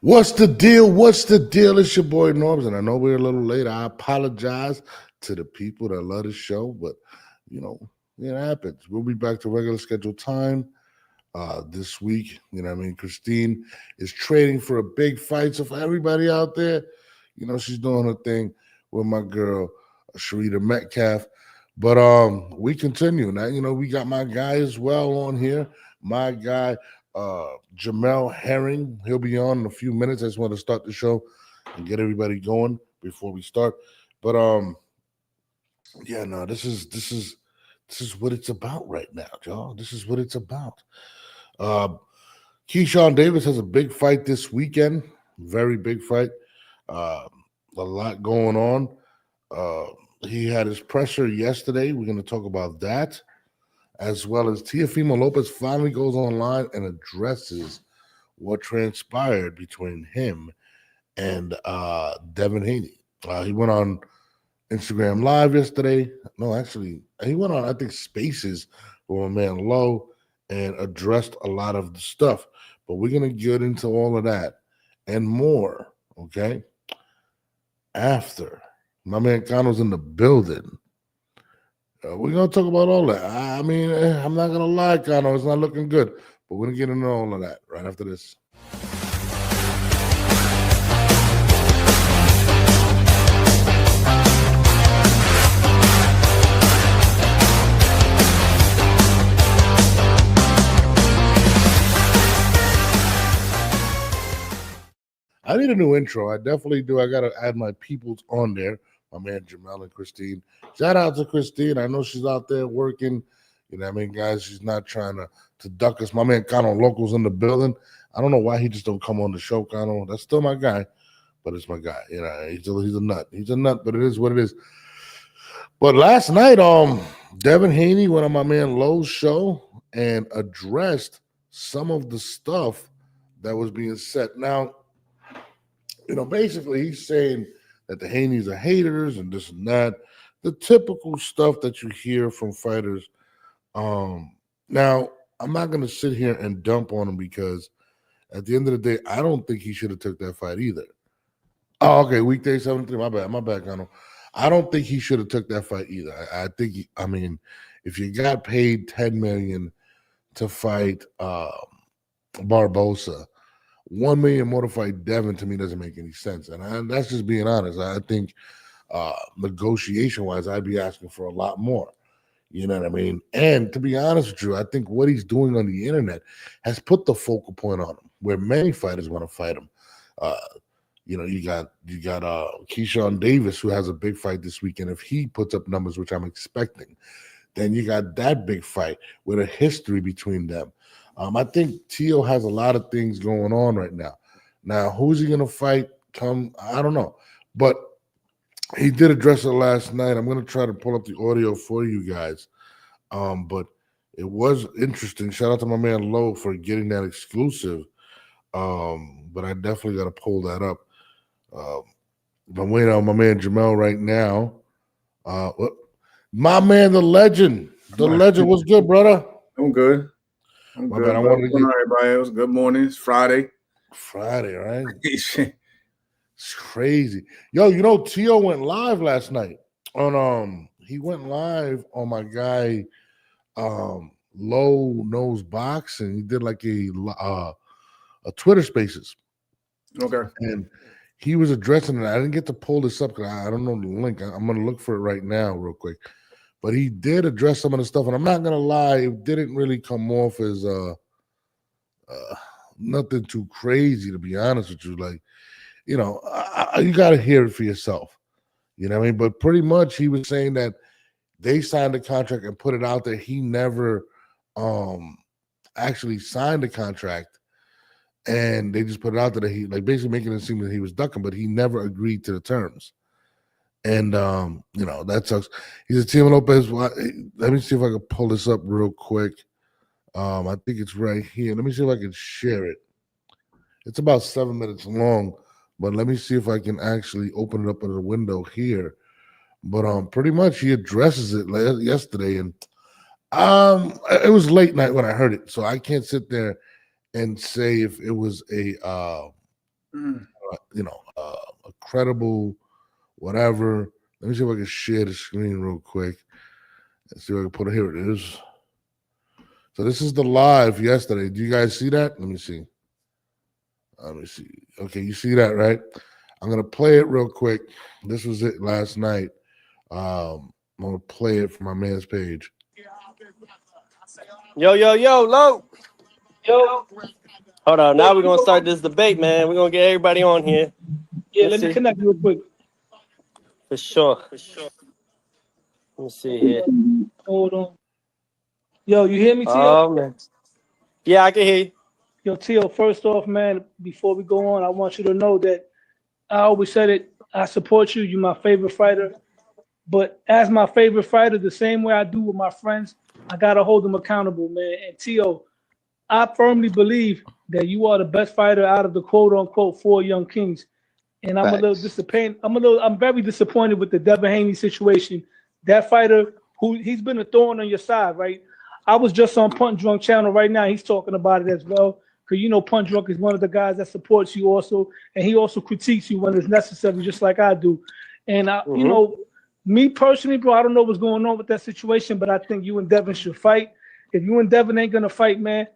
What's the deal? What's the deal? It's your boy Norms, and I know we're a little late. I apologize to the people that love the show, but you know, it happens. We'll be back to regular scheduled time this week. You know what I mean? Christine is trading for a big fight. So for everybody out there, she's doing her thing with my girl, Sharita Metcalf. But we continue. Now, we got my guy as well on here. My guy, Jamel Herring. He'll be on in a few minutes. I just want to start the show and get everybody going before we start. But yeah, no, this is what it's about right now, y'all. This is what it's about. Keyshawn Davis has a big fight this weekend. Very big fight. A lot going on. He had his presser yesterday. We're going to talk about that, as well as Teofimo Lopez finally goes online and addresses what transpired between him and Devin Haney. He went on Instagram Live yesterday. No, actually, he went on, I think, Spaces with my man Low and addressed a lot of the stuff. But we're going to get into all of that and more, okay? After my man Cano's in the building. We're going to talk about all that. I mean, I'm not going to lie, Cano, it's not looking good. But we're going to get into all of that right after this. I need a new intro. I definitely do. I got to add my peoples on there. My man Jamel and Christine. Shout out to Christine. I know she's out there working. You know what I mean, guys? She's not trying to duck us. My man Cano Local's in the building. I don't know why he just don't come on the show, Cano. That's still my guy, but it's my guy. He's a nut. He's a nut, but it is what it is. But last night, Devin Haney went on my man Lowe's show and addressed some of the stuff that was being said. Now, basically he's saying that the Haneys are haters and this and that, the typical stuff that you hear from fighters. Now, I'm not going to sit here and dump on him because at the end of the day, I don't think he should have took that fight either. Oh, okay, weekday 73, my bad, Connor. I don't think he should have took that fight either. I think, if you got paid $10 million to fight Barbosa, $1 million more to fight Devin to me doesn't make any sense. And that's just being honest. I think negotiation-wise, I'd be asking for a lot more. You know what I mean? And to be honest with you, I think what he's doing on the internet has put the focal point on him, where many fighters want to fight him. You got Keyshawn Davis, who has a big fight this weekend. If he puts up numbers, which I'm expecting, then you got that big fight with a history between them. I think Teo has a lot of things going on right now. Now, who's he going to fight? I don't know. But he did address it last night. I'm going to try to pull up the audio for you guys. But it was interesting. Shout out to my man Lowe for getting that exclusive. But I definitely got to pull that up. I'm waiting on my man Jamel right now. My man, the legend. The legend. What's good, brother? I'm good. My bad. I wanted to get everybody else. Good morning. It's Friday. Friday, right? It's crazy. Yo, Teo went live last night on he went live on my guy Low Nose Boxing. He did like a Twitter Spaces. Okay. And he was addressing it. I didn't get to pull this up because I don't know the link. I'm gonna look for it right now, real quick. But he did address some of the stuff, and I'm not gonna lie, it didn't really come off as nothing too crazy, to be honest with you. Like, you got to hear it for yourself. You know what I mean? But pretty much, he was saying that they signed a contract and put it out there. He never actually signed the contract, and they just put it out there that he, like, basically making it seem that he was ducking, but he never agreed to the terms. And, that sucks. He's a Teofimo Lopez. Let me see if I can pull this up real quick. I think it's right here. Let me see if I can share it. It's about 7 minutes long, but let me see if I can actually open it up in the window here. But pretty much he addresses it yesterday, and it was late night when I heard it, so I can't sit there and say if it was a A credible whatever. Let me see if I can share the screen real quick. Let's see if I can put it. Here it is. So this is the live yesterday. Do you guys see that? Let me see. Okay, you see that, right? I'm gonna play it real quick. This was it last night. I'm gonna play it from my man's page. Yo, Lo. Yo. Hold on. Now we're gonna start this debate, man. We're gonna get everybody on here. Yeah, let me connect real quick. For sure. Let me see here. Hold on. Yo, you hear me, Tio? Oh, man. Yeah, I can hear you. Yo, Tio, first off, man, before we go on, I want you to know that I always said it. I support you. You're my favorite fighter. But as my favorite fighter, the same way I do with my friends, I got to hold them accountable, man. And Tio, I firmly believe that you are the best fighter out of the quote-unquote 4 young kings. And I'm a little disappointed. I'm very disappointed with the Devin Haney situation. That fighter, he's been a thorn on your side, right? I was just on Punch Drunk channel right now. He's talking about it as well. Because, Punch Drunk is one of the guys that supports you also. And he also critiques you when it's necessary, just like I do. And, me personally, bro, I don't know what's going on with that situation, but I think you and Devin should fight. If you and Devin ain't going to fight, man,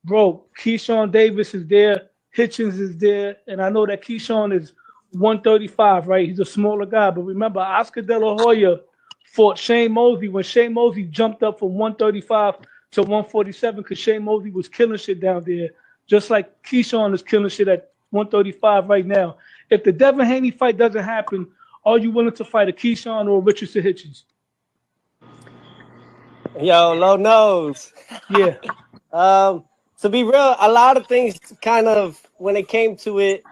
bro, Keyshawn Davis is there. Hitchens is there. And I know that Keyshawn is 135, right? He's a smaller guy. But remember, Oscar De La Hoya fought Shane Mosley when Shane Mosley jumped up from 135 to 147 because Shane Mosley was killing shit down there, just like Keyshawn is killing shit at 135 right now. If the Devin Haney fight doesn't happen, are you willing to fight a Keyshawn or a Richardson Hitchens? Yo, Low knows. Yeah. To be real, a lot of things kind of, when it came to it,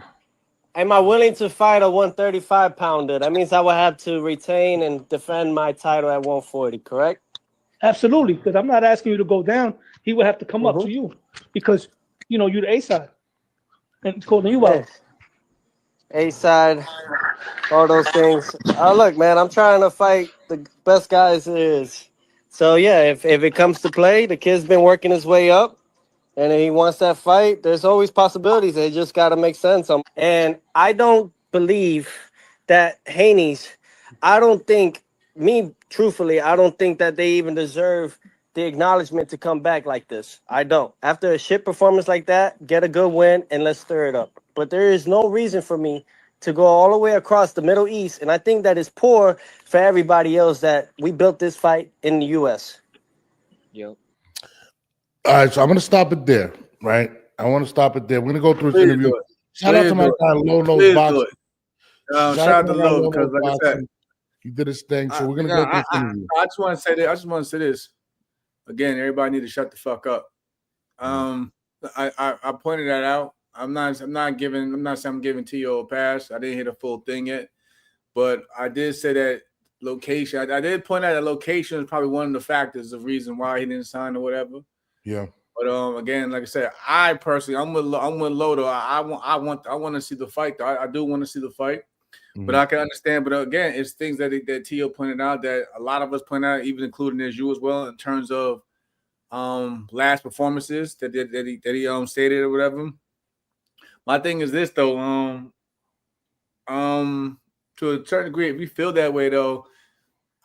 am I willing to fight a 135-pounder? That means I would have to retain and defend my title at 140, correct? Absolutely, because I'm not asking you to go down. He would have to come up to you because, you're the A side. And it's calling you out. A side, all those things. Look, man, I'm trying to fight the best guys there is. So, yeah, if it comes to play, the kid's been working his way up. And if he wants that fight, there's always possibilities. It just got to make sense. And I don't believe that Haney's, truthfully, I don't think that they even deserve the acknowledgement to come back like this. I don't. After a shit performance like that, get a good win and let's stir it up. But there is no reason for me to go all the way across the Middle East. And I think that is poor for everybody else that we built this fight in the U.S. Yep. All right, so I'm going to stop it there, right? I want to stop it there. We're going to go through this interview. Shout out to my guy, Low Nose Boxing. Shout out to Low because, like I said, he did his thing. So we're going to go through this interview. I just want to say this. Again, everybody need to shut the fuck up. I pointed that out. I'm not saying I'm giving T.O. a pass. I didn't hit a full thing yet. But I did say that location. I did point out that location is probably one of the factors of reason why he didn't sign or whatever. Yeah. But again, like I said, I personally, I'm with Lodo. I want to see the fight. Though. I do want to see the fight, but I can understand. But again, it's things that Tio pointed out that a lot of us point out, even including as you as well, in terms of last performances that he stated or whatever. My thing is this though, to a certain degree, if you feel that way though,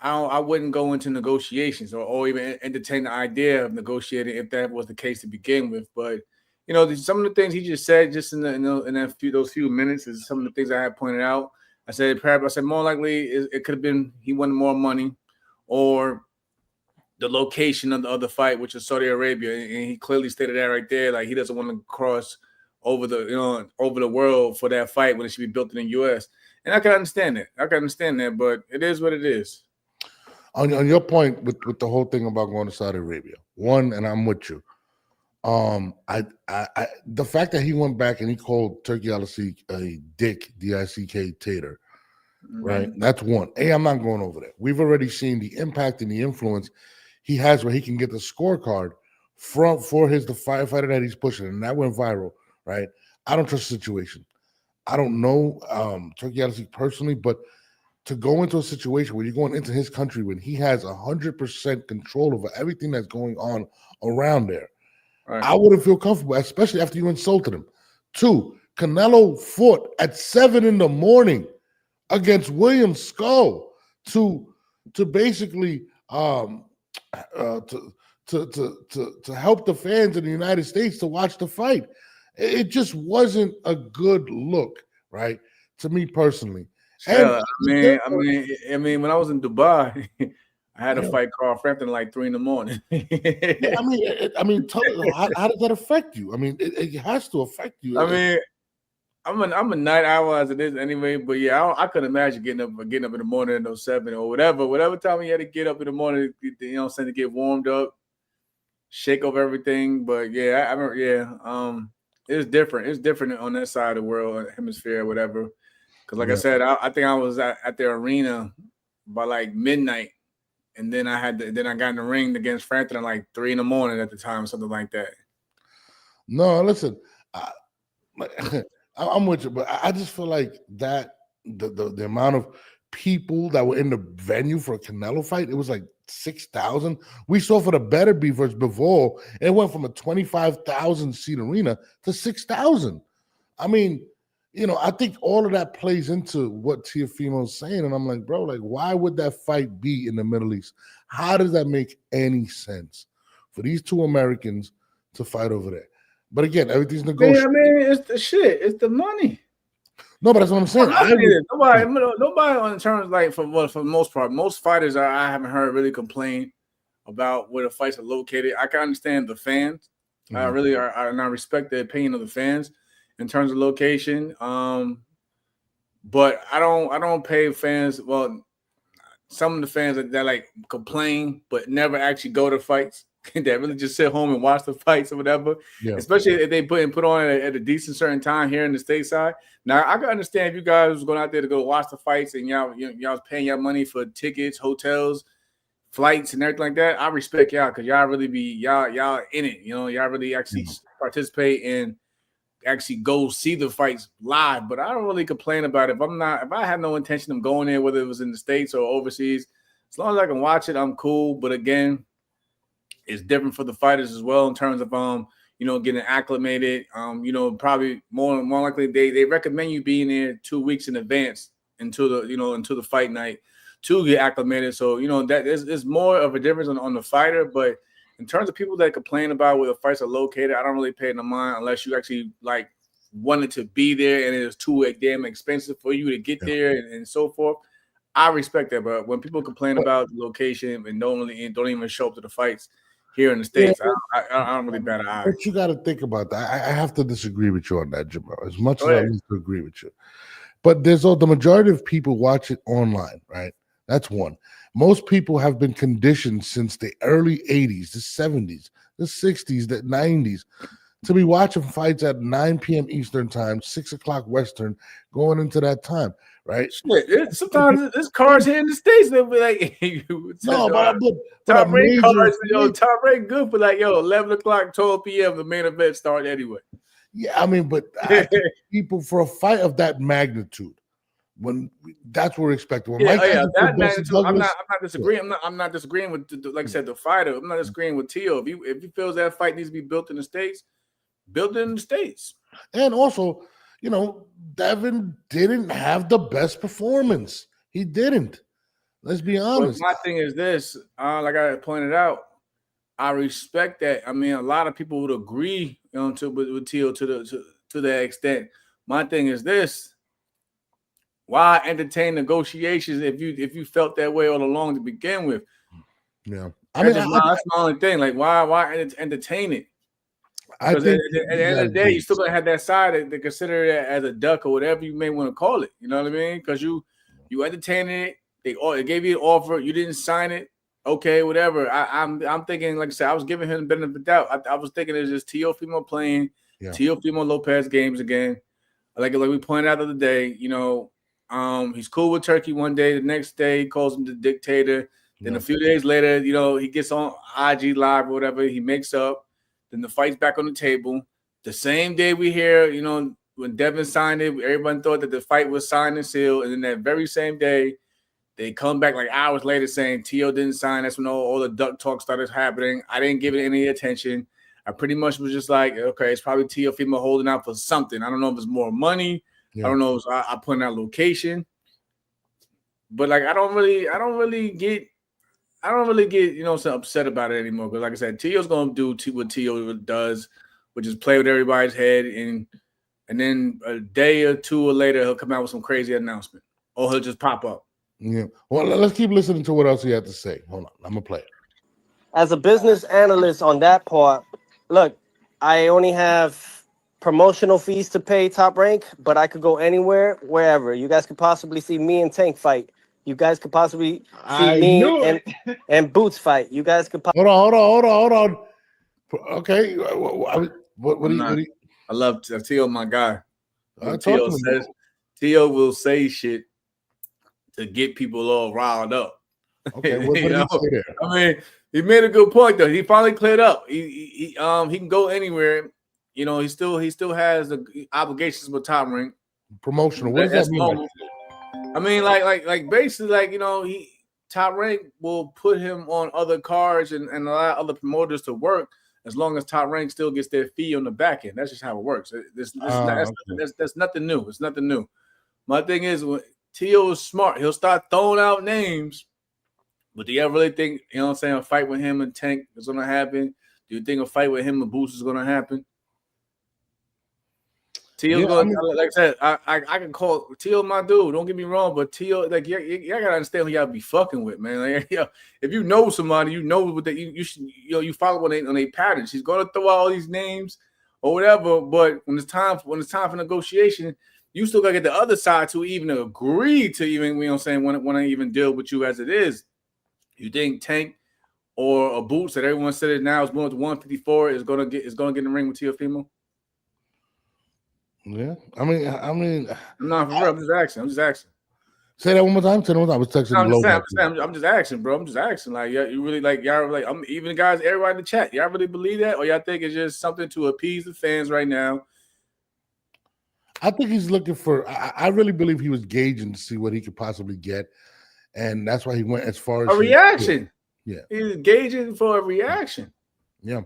I wouldn't go into negotiations or even entertain the idea of negotiating if that was the case to begin with. But some of the things he just said just in those few minutes is some of the things I had pointed out. I said more likely it could have been he wanted more money, or the location of the fight, which is Saudi Arabia, and he clearly stated that right there. Like he doesn't want to cross over the world for that fight when it should be built in the U.S. And I can understand that. But it is what it is. On your point with the whole thing about going to Saudi Arabia, one, and I'm with you. The fact that he went back and he called Turkey Al-Sheikh a dick, D-I-C-K tater, right? That's one. I'm not going over that. We've already seen the impact and the influence he has where he can get the scorecard for the firefighter that he's pushing, and that went viral, right? I don't trust the situation. I don't know Turkey Al-Sheikh personally, but to go into a situation where you're going into his country when he has 100% control over everything that's going on around there, right. I wouldn't feel comfortable, especially after you insulted him. Two, Canelo fought at 7 a.m. against William Skull to basically to help the fans in the United States to watch the fight. It just wasn't a good look, right? To me personally. Hell, And I mean, when I was in Dubai, I had to fight Carl Frampton like 3 a.m. yeah, how does that affect you? I mean, it has to affect you. I mean, I'm a night owl as it is anyway, but yeah, I couldn't imagine getting up in the morning at 7 or whatever time you had to get up in the morning, you know, to get warmed up, shake up everything. But yeah, I remember, it's different. It's different on that side of the world, hemisphere, whatever. Because like I said, I think I was at the arena by like midnight, and then I got in the ring against Frampton at like 3 a.m. at the time, something like that. No, listen, I'm with you, but I just feel like that the amount of people that were in the venue for a Canelo fight, it was like 6,000. We saw for the Better Beef versus Bivol, it went from a 25,000 seat arena to 6,000. I mean, you know, I think all of that plays into what Teofimo's saying, and I'm like, bro, like, why would that fight be in the Middle East? How does that make any sense for these two Americans to fight over there? But again, everything's negotiable. I mean, it's the shit. It's the money. No, but that's what I'm saying. Nobody on terms like for the most part, most fighters I haven't heard really complain about where the fights are located. I can understand the fans. Mm-hmm. I really are, and I respect the opinion of the fans in terms of location. But I don't pay fans. Well, some of the fans that like complain but never actually go to fights. That really just sit home and watch the fights or whatever. Yeah. Especially if they put on at a decent certain time here in the stateside. Now I can understand if you guys was going out there to go watch the fights and y'all was paying y'all money for tickets, hotels, flights, and everything like that. I respect y'all because y'all really be y'all in it. You know, y'all really actually participate and actually go see the fights live. But I don't really complain about it. If I have no intention of going there, whether it was in the States or overseas, as long as I can watch it, I'm cool. But again, it's different for the fighters as well in terms of getting acclimated. Probably more likely they recommend you being there 2 weeks in advance into the fight night to get acclimated. So that is more of a difference on the fighter. But in terms of people that complain about where the fights are located, I don't really pay no mind unless you actually like wanted to be there and it is too damn expensive for you to get there and so forth. I respect that, but when people complain about the location and don't even show up to the fights here in the States, I don't really bat an eye. But you got to think about that. I have to disagree with you on that, Jamal, as much as I used to agree with you. But the majority of people watch it online, right? That's one. Most people have been conditioned since the early 80s, the 70s, the 60s, the 90s to be watching fights at 9 p.m. Eastern time, 6 o'clock Western, going into that time, right? Sometimes there's cars here in the States that be like, top rank cars, top rank good for like, 11 o'clock, 12 p.m. the main event start anyway. Yeah, I mean, but people for a fight of that magnitude, that's what we're expecting. That magnitude. I'm not disagreeing. I'm not disagreeing with like I said, the fighter. I'm not disagreeing with Teo. If he feels that fight needs to be built in the States, build it in the States. And also, Devin didn't have the best performance. He didn't. Let's be honest. But my thing is this, like I pointed out, I respect that. I mean, a lot of people would agree, with Teo to that extent. My thing is this: why entertain negotiations if you felt that way all along to begin with? Yeah, that's my only thing. Like, why entertain it? Because at the end of the day, you still gonna have that side to consider it as a duck or whatever you may want to call it. You know what I mean? Because you entertained it. They gave you an offer. You didn't sign it. Okay, whatever. I'm thinking, like I said, I was giving him the benefit of the doubt. I was thinking it's just Teofimo playing Teofimo Lopez games again. Like we pointed out the other day, he's cool with Turkey one day. The next day, he calls him the dictator. Then a few days later, he gets on IG Live or whatever. He makes up. Then the fight's back on the table. The same day we hear, when Devin signed it, everyone thought that the fight was signed and sealed. And then that very same day, they come back like hours later saying Teo didn't sign. That's when all the duck talk started happening. I didn't give it any attention. I pretty much was just like, okay, it's probably TEOFIMO holding out for something. I don't know if it's more money. I don't know if I put in that location. But like I don't really get so upset about it anymore. Because like I said, Tio's gonna do what Tio does, which is play with everybody's head, and then a day or two later he'll come out with some crazy announcement, or he'll just pop up. Yeah. Well, let's keep listening to what else he had to say. Hold on, I'm gonna play it. As a business analyst on that part, look, I only have promotional fees to pay Top Rank, but I could go anywhere, wherever. You guys could possibly see me and Tank fight. You guys could possibly see me and Boots fight. You guys could hold on. Okay, what do you? I love Tio, my guy. Tio will say shit to get people all riled up. Okay, what did he say there? I mean, he made a good point though. He finally cleared up. He can go anywhere. You know, he still has the obligations with Top Rank. Promotional. What does that mean? I mean, like basically, like, you know, Top Rank will put him on other cards and allow other promoters to work as long as Top Rank still gets their fee on the back end. That's just how it works. That's nothing new. It's nothing new. My thing is, when Tio is smart, he'll start throwing out names. But do you ever really think, you know what I'm saying, a fight with him and Tank is going to happen? Do you think a fight with him and Boost is going to happen? Tio's like I said, I can call Tio my dude. Don't get me wrong, but Tio, like, you gotta understand who y'all be fucking with, man. Like, if you know somebody, you know what you should, you follow on their patterns. He's gonna throw out all these names or whatever, but when it's time for negotiation, you still gotta get the other side to even agree to even, you know what I'm saying, when I even deal with you as it is. You think Tank or a Boots that everyone said it now is going to 154 is gonna get in the ring with TEOFIMO? Yeah, I mean, no, for real. I'm just asking. Say that one more time. I was texting. I'm just asking, bro. I'm just asking. Like, yeah, you really like y'all like even guys, everybody in the chat. Y'all really believe that, or y'all think it's just something to appease the fans right now? I think he's looking for. I really believe he was gauging to see what he could possibly get, and that's why he went as far as a reaction. Yeah, he's gauging for a reaction. Yeah,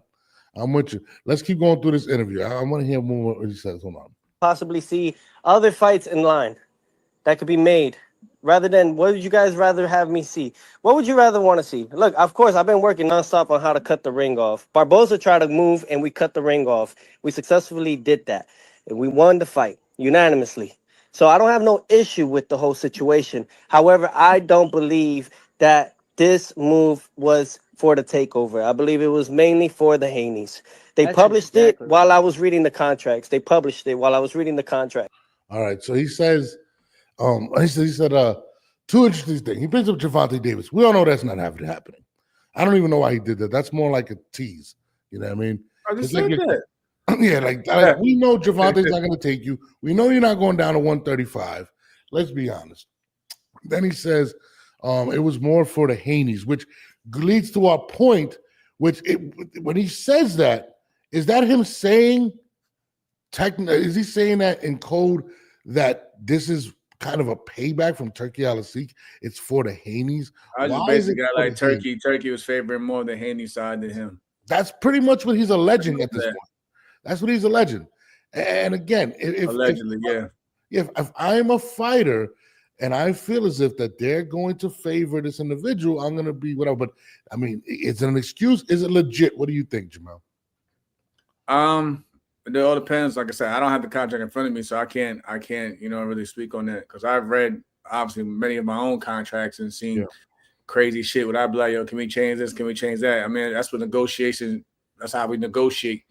I'm with you. Let's keep going through this interview. I want to hear more what he says. Hold on. Possibly see other fights in line that could be made rather than what would you guys rather have me see? What would you rather want to see? Look, of course, I've been working nonstop on how to cut the ring off. Barboza tried to move and we cut the ring off. We successfully did that. And we won the fight unanimously. So I don't have no issue with the whole situation. However, I don't believe that this move was for the takeover. I believe it was mainly for the Haneys. They published it while I was reading the contracts. All right. So he says, he said, two interesting things. He brings up Gervonta Davis. We all know that's not happening. I don't even know why he did that. That's more like a tease. You know what I mean? I just said that. Yeah, like we know Gervonta's not going to take you. We know you're not going down to 135. Let's be honest. Then he says it was more for the Haneys, which leads to our point, when he says that, is that him saying, is he saying that in code that this is kind of a payback from Turki Al-Asik? It's for the Haneys? I just basically got like Turki. Turki was favoring more the Haney side than him. That's pretty much what he's alleging at this point. That's what he's alleging. And again, if I'm a fighter and I feel as if that they're going to favor this individual, I'm going to be whatever. But I mean, is it an excuse? Is it legit? What do you think, Jamal? It all depends. Like I said, I don't have the contract in front of me, so I can't, really speak on that because I've read obviously many of my own contracts and seen crazy shit. Would I be like, yo, can we change this? Can we change that? I mean, that's what negotiation. That's how we negotiate.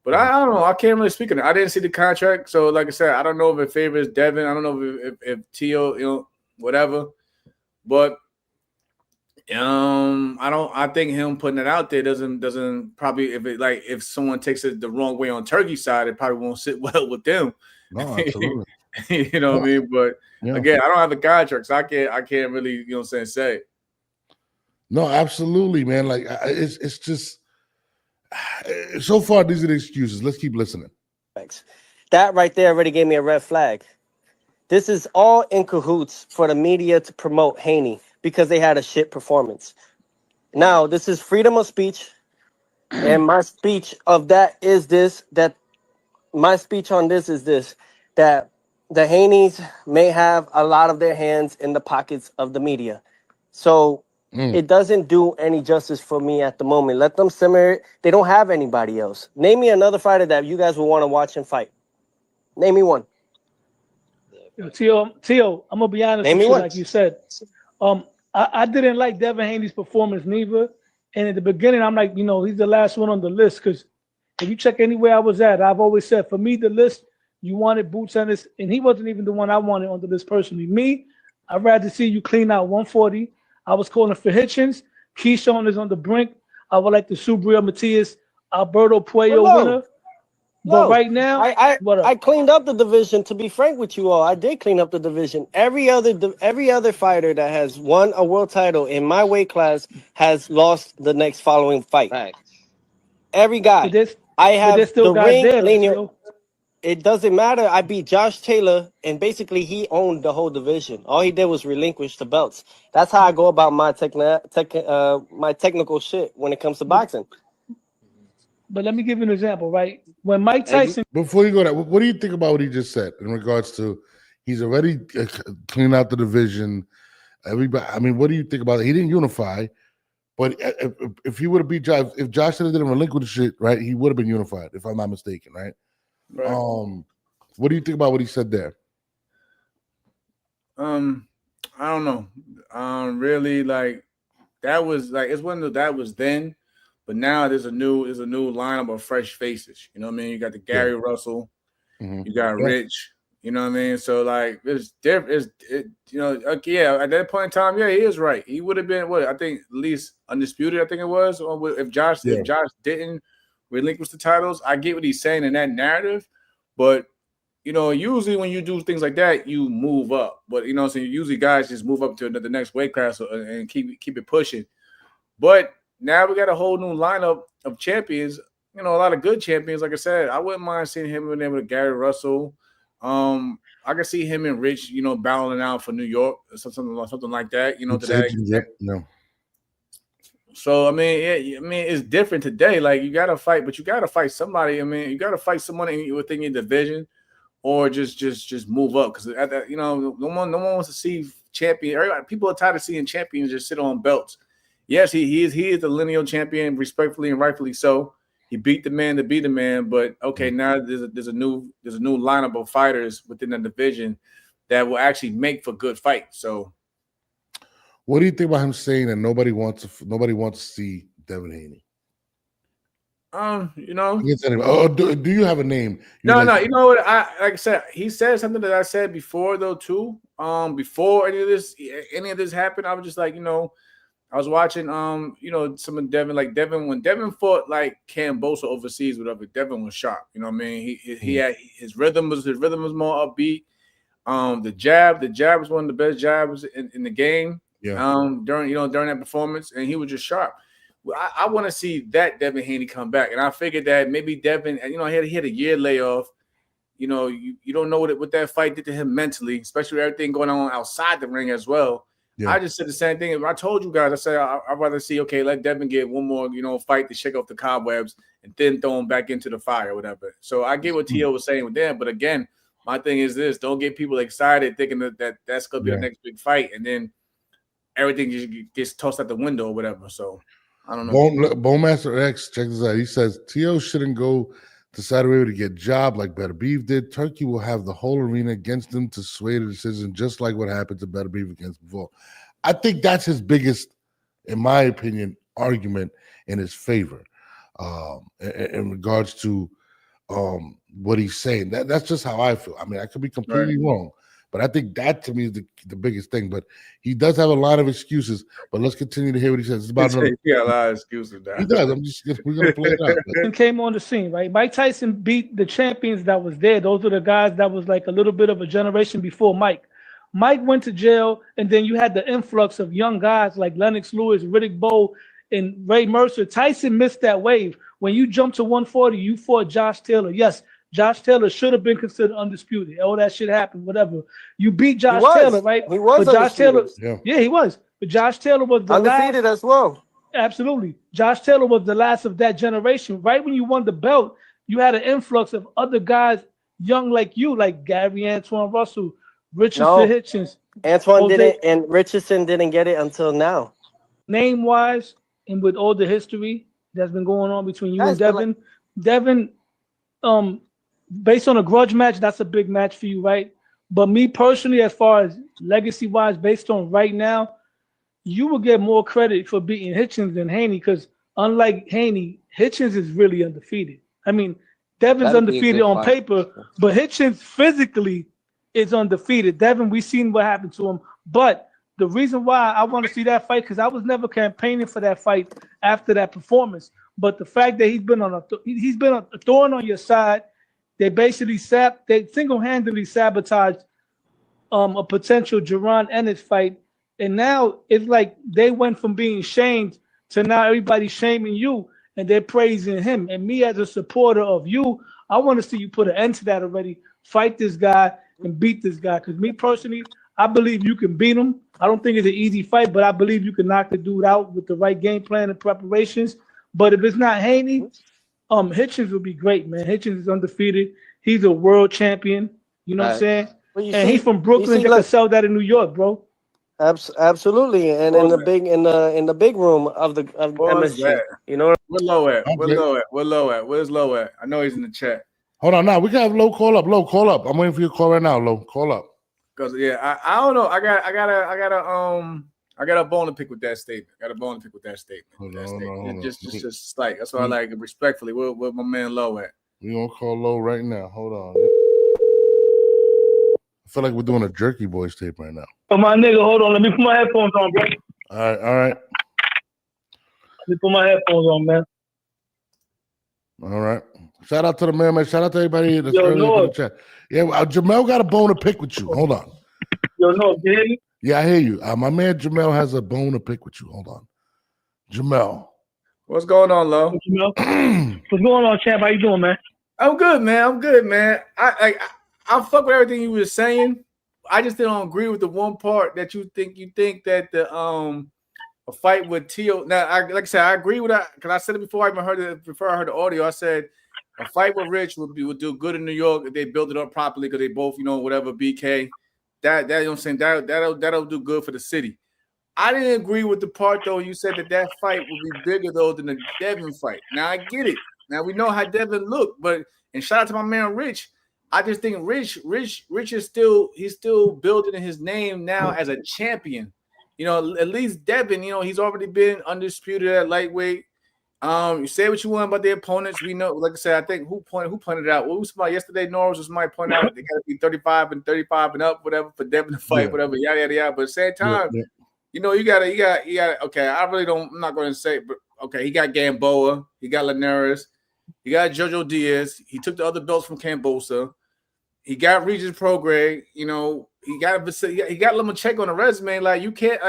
But I don't know. I can't really speak on it. I didn't see the contract, so like I said, I don't know if it favors Devin. I don't know if Tio, whatever. But I think him putting it out there doesn't probably if someone takes it the wrong way on Turkey side, it probably won't sit well with them. No, absolutely. You know what I mean? But again, I don't have the contract, so I can't really, say. No, absolutely, man. Like it's just so far these are the excuses. Let's keep listening. That right there already gave me a red flag. This is all in cahoots for the media to promote Haney because they had a shit performance. Now, this is freedom of speech. And my speech of that is this: that my speech on this is this: that the Haneys may have a lot of their hands in the pockets of the media. So it doesn't do any justice for me at the moment. Let them simmer it. They don't have anybody else. Name me another fighter that you guys would want to watch and fight. Name me one. Yo, Tio, I'm gonna be honest Name with me you, one. like you said. I didn't like Devin Haney's performance neither. And at the beginning, I'm like, he's the last one on the list because if you check anywhere I was at, I've always said for me the list you wanted Boots Ennis, and he wasn't even the one I wanted on the list personally. Me, I'd rather see you clean out 140. I was calling for Hitchens. Keyshawn is on the brink. I would like the Subriel Matias Alberto Puello winner. But right now, I cleaned up the division. To be frank with you all, I did clean up the division. Every other fighter that has won a world title in my weight class has lost the next following fight. Right. Every guy. I have the ring linear. It doesn't matter. I beat Josh Taylor, and basically he owned the whole division. All he did was relinquish the belts. That's how I go about my technical shit when it comes to boxing. But let me give you an example, right? When Mike Tyson. Before you go that, what do you think about what he just said in regards to he's already cleaned out the division? Everybody, I mean, what do you think about it? He didn't unify, but if he would have beat Josh, if Josh didn't relinquish it, right, he would have been unified, if I'm not mistaken, right? Right. What do you think about what he said there? I don't know. Really, like that was like it's one that was then, but now there's a new lineup of fresh faces. You know what I mean? You got the Gary Russell, you got Rich. You know what I mean? So like it's different. At that point in time, yeah, he is right. He would have been I think at least undisputed. I think it was. Or if Josh didn't relinquish the titles, I get what he's saying in that narrative, but usually when you do things like that, you move up. But so usually guys just move up to the next weight class and keep it pushing. But now we got a whole new lineup of champions. A lot of good champions. Like I said, I wouldn't mind seeing him in there with Gary Russell. I can see him and Rich, battling out for New York or something like that. So I mean, it's different today. Like you gotta fight, but you gotta fight somebody. I mean, you gotta fight someone within your division, or just move up. Because no one wants to see champion. People are tired of seeing champions just sit on belts. Yes, he is the lineal champion, respectfully and rightfully so. He beat the man to be the man. But okay, now there's a new lineup of fighters within the division that will actually make for good fights. So. What do you think about him saying that nobody wants to see Devin Haney? Do you have a name? No. You know what? Like I said, he said something that I said before though too. Before any of this happened, I was just like, I was watching some of Devin, like Devin when Devin fought like Cambosa overseas, whatever. Devin was sharp. You know what I mean? He had his rhythm was more upbeat. The jab was one of the best jabs in the game. Yeah. During that performance, and he was just sharp. I want to see that Devin Haney come back, and I figured that maybe Devin, he had a year layoff. You don't know what that fight did to him mentally, especially with everything going on outside the ring as well. Yeah. I just said the same thing. I told you guys, I said I'd rather see let Devin get one more fight to shake off the cobwebs, and then throw him back into the fire or whatever. So I get what Tio was saying with that, but again, my thing is this: don't get people excited thinking that's going to be the next big fight, and then everything just gets tossed out the window or whatever. So I don't know. Bowmaster X, check this out. He says Tio shouldn't go to Saudi Arabia to get job like Better Beef did. Turkey will have the whole arena against them to sway the decision, just like what happened to Better Beef against before. I think that's his biggest, in my opinion, argument in his favor, in regards to what he's saying. That's just how I feel. I mean, I could be completely wrong. But I think that to me is the biggest thing. But he does have a lot of excuses. But let's continue to hear what he says. It's about he got a lot of excuses. Now. He does. We're gonna play it out. But. Came on the scene, right? Mike Tyson beat the champions that was there. Those are the guys that was like a little bit of a generation before Mike. Mike went to jail, and then you had the influx of young guys like Lennox Lewis, Riddick Bowe, and Ray Mercer. Tyson missed that wave. When you jumped to 140, you fought Josh Taylor. Yes. Josh Taylor should have been considered undisputed. All that shit happened, whatever. You beat Josh Taylor, right? He was but Josh Taylor, yeah, he was. But Josh Taylor was the undefeated as well. Absolutely. Josh Taylor was the last of that generation. Right when you won the belt, you had an influx of other guys young like you, like Gary Antoine Russell, Richardson No, Hitchens, Antoine Jose, didn't, and Richardson didn't get it until now. name-wise, and with all the history that's been going on between you and Guys, but like, Devin. Devin, based on a grudge match, that's a big match for you, right? But me personally, as far as legacy-wise, based on right now, you will get more credit for beating Hitchens than Haney because unlike Haney, Hitchens is really undefeated. I mean, Devin's That'll be a undefeated good on fight. paper, but Hitchens physically is undefeated. Devin, we've seen what happened to him. But the reason why I want to see that fight, because I was never campaigning for that fight after that performance. But the fact that he's been a thorn on your side, they basically they single-handedly sabotaged a potential Jerron Ennis fight. And now it's like they went from being shamed to now everybody's shaming you and they're praising him. And me as a supporter of you, I want to see you put an end to that already. Fight this guy and beat this guy. Because me personally, I believe you can beat him. I don't think it's an easy fight, but I believe you can knock the dude out with the right game plan and preparations. But if it's not Haney, Hitchens would be great, man. Hitchens is undefeated. He's a world champion. You know what I'm saying? Well, and he's from Brooklyn. You can sell that in New York, bro. Absolutely, and in the big room of MSG, you know. Where's low at? Where's low at? I know he's in the chat. Hold on, now we can have Low call up. Low, call up. I'm waiting for your call right now. Low, call up. Because I don't know. I got a bone to pick with that statement. Hold on. Just like that's why I like it respectfully. Where my man Low at? We gonna call Low right now. Hold on. I feel like we're doing a Jerky Boys tape right now. Oh, my nigga, hold on. Let me put my headphones on, bro. All right. Let me put my headphones on, man. All right. Shout out to the man. Shout out to everybody that's in the chat. Yeah, Jamel got a bone to pick with you. Hold on. Yo, no, you hear me? Yeah, I hear you. My man Jamel has a bone to pick with you. Hold on. Jamel. What's going on, Lo? What's going on, champ? How you doing, man? I'm good, man. I fuck with everything you were saying. I just don't agree with the one part that you think that the a fight with Teo. Now, like I said, I agree with that because I said it before I heard the audio. I said a fight with Rich would do good in New York if they built it up properly because they both, whatever BK. That you know what I'm saying, that'll do good for the city. I didn't agree with the part though. You said that fight would be bigger though than the Devin fight. Now I get it. Now we know how Devin looked, and shout out to my man Rich. I just think Rich is still building his name now as a champion. At least Devin, he's already been undisputed at lightweight. You say what you want about the opponents. We know, like I said, I think who pointed it out? What was somebody yesterday? Norris was somebody pointed out they got to be 35 and up, whatever, for Devin to fight, whatever, yada yada yada. But at the same time, you got. Okay, I'm not going to say, but okay, he got Gamboa, he got Linares, he got Jojo Diaz. He took the other belts from Cambosa. He got Regis Prograis. He got Lomachenko on the resume. Like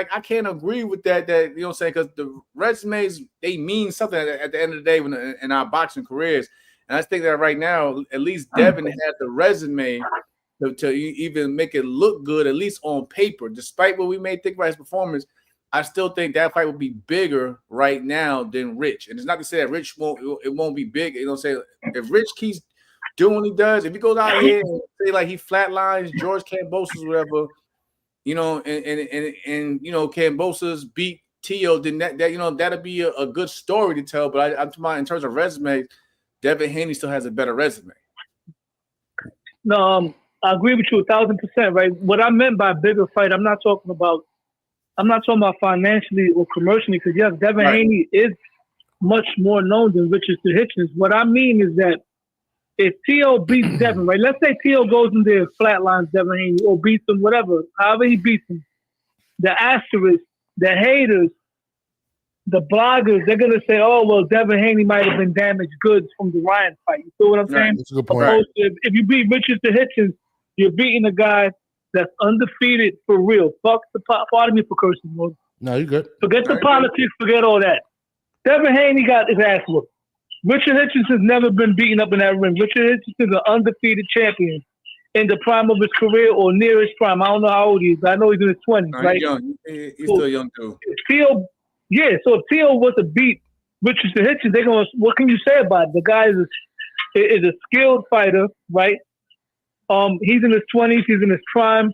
I can't agree with that. That you know what I'm saying, because the resumes they mean something at the end of the day in our boxing careers. And I think that right now, at least Devin had the resume to even make it look good, at least on paper. Despite what we may think about his performance, I still think that fight would be bigger right now than Rich. And it's not to say that Rich won't be big. You know what I'm saying? If Rich keeps doing what he does, if he goes out here and say like he flatlines George Kambosos or whatever, and Kambosos beat Teo, then that'll be a good story to tell. But I'm talking about in terms of resume, Devin Haney still has a better resume. No, I agree with you 1,000%. Right. What I meant by bigger fight, I'm not talking about financially or commercially, because yes, Devin Haney is much more known than Richardson Hitchens. What I mean is that if Teo beats Devin, right? Let's say Teo goes in there and flatlines Devin Haney or beats him, whatever, however he beats him. The asterisk, the haters, the bloggers, they're gonna say, "Oh, well, Devin Haney might have been damaged goods from the Ryan fight." You feel what I'm saying? That's a good point. If you beat Richardson Hitchens, you're beating a guy that's undefeated for real. Fuck the pardon me for cursing, bro. No, you good. Forget the politics. Forget all that. Devin Haney got his ass whooped. Richard Hitchenson's never been beaten up in that ring. Richard Hitchenson's an undefeated champion in the prime of his career or near his prime. I don't know how old he is, but I know he's in his 20s, right? He's young. He's still young too. Yeah, so if Teo was to beat Richardson Hitchens, they're going to, what can you say about it? The guy is a skilled fighter, right? He's in his 20s, he's in his prime.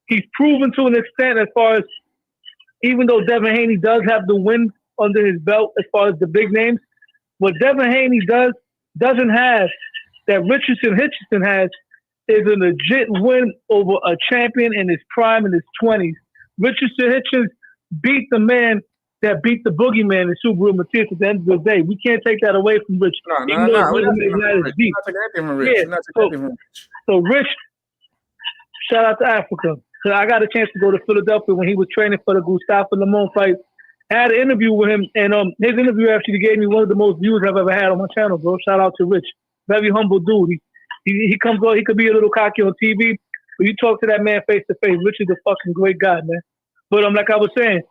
He's proven to an extent as far as, even though Devin Haney does have the win under his belt as far as the big names, what Devin Haney doesn't have that Richardson Hitchens has is a legit win over a champion in his prime in his 20s. Richardson Hitchens beat the man that beat the boogeyman in Subaru Matias at the end of the day. We can't take that away from Rich. No. We're not taking anything from Rich. We're not taking anything from Rich. So Rich, shout out to Africa. So I got a chance to go to Philadelphia when he was training for the Gustavo Lemon fight. I had an interview with him, and his interview actually gave me one of the most views I've ever had on my channel, bro. Shout out to Rich. Very humble dude. He comes on, he could be a little cocky on TV, but you talk to that man face to face. Rich is a fucking great guy, man. But like I was saying,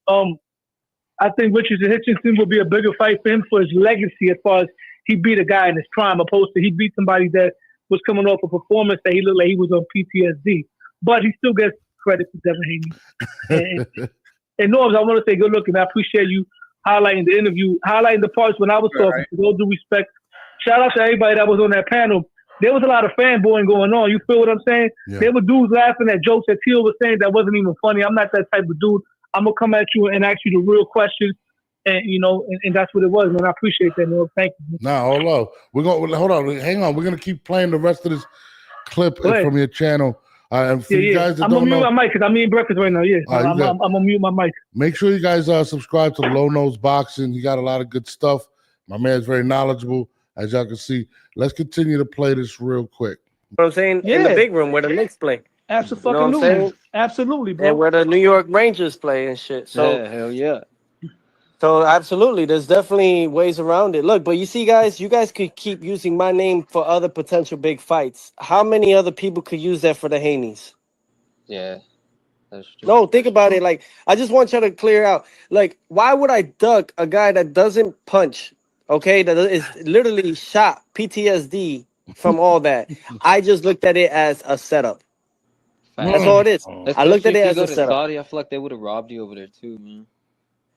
I think Richardson Hitchens will be a bigger fight for him for his legacy as far as he beat a guy in his prime, opposed to he beat somebody that was coming off a performance that he looked like he was on PTSD. But he still gets credit to Devin Haney. And Norms, I want to say good looking. I appreciate you highlighting the interview, highlighting the parts when I was talking. Right. With all due respect, shout out to everybody that was on that panel. There was a lot of fanboying going on. You feel what I'm saying? Yeah. There were dudes laughing at jokes that Teal was saying that wasn't even funny. I'm not that type of dude. I'm gonna come at you and ask you the real questions, and and that's what it was, man. I appreciate that, man. Thank you. Nah, hold on, hang on. We're gonna keep playing the rest of this clip from your channel. And for you guys that I'm don't gonna know, mute my mic because I'm eating breakfast right now. Yeah, I'm gonna mute my mic. Make sure you guys subscribe to the Low Nose Boxing. He got a lot of good stuff. My man's very knowledgeable, as y'all can see. Let's continue to play this real quick. You know what I'm saying? In the big room where the Knicks play. Absolutely, absolutely, bro. And where the New York Rangers play and shit. So hell yeah. So absolutely, there's definitely ways around it. Look, but you see, guys, you guys could keep using my name for other potential big fights. How many other people could use that for the Haneys? Yeah, that's true. No, think about it. Like, I just want you to clear out. Like, why would I duck a guy that doesn't punch? Okay, that is literally shot, PTSD from all that. I just looked at it as a setup. That's all it is. I looked at it as a setup. Saudi, I feel like they would have robbed you over there too, man.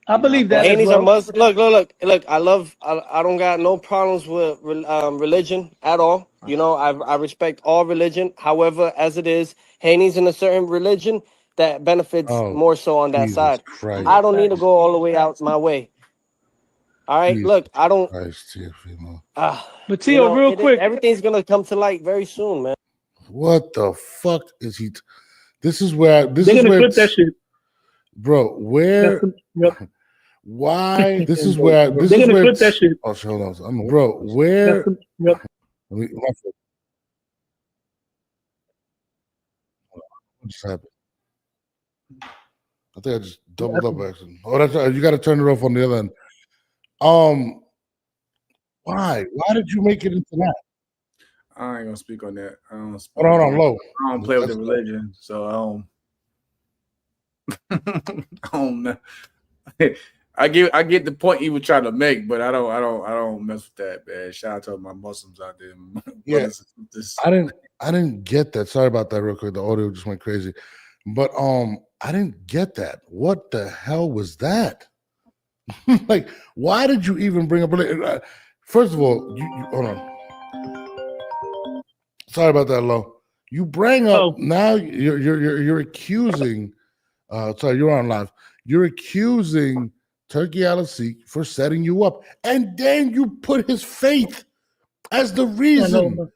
I believe that. Haney's are Muslim. Look. I don't got no problems with religion at all. You know, I respect all religion. However, as it is, Haney's in a certain religion that benefits more so on that Jesus side. Christ. I don't need to go all the way out my way. All right, Jesus look, I don't. Christ, TEOFIMO. But Teo, real quick, everything's gonna come to light very soon, man. What the fuck is he? This is where they're gonna clip that shit, bro. Where? Why? This is where. This they're is gonna where. clip that shit, hold on, bro. Where? What just happened? I think I just doubled up actually. Oh, that's right. You got to turn it off on the other end. Why? Why did you make it into that? I ain't gonna speak on that. I don't. Hold on, low. I don't play with the religion, so I don't know. I get the point he was trying to make, but I don't mess with that, man. Shout out to my Muslims out there. Yeah, I didn't get that. Sorry about that, real quick. The audio just went crazy, but I didn't get that. What the hell was that? Like, why did you even bring up? First of all, you hold on. Sorry about that, Lo. You bring up now. You're accusing. Sorry, you're on live. You're accusing Turki Al-Asik for setting you up, and then you put his faith as the reason.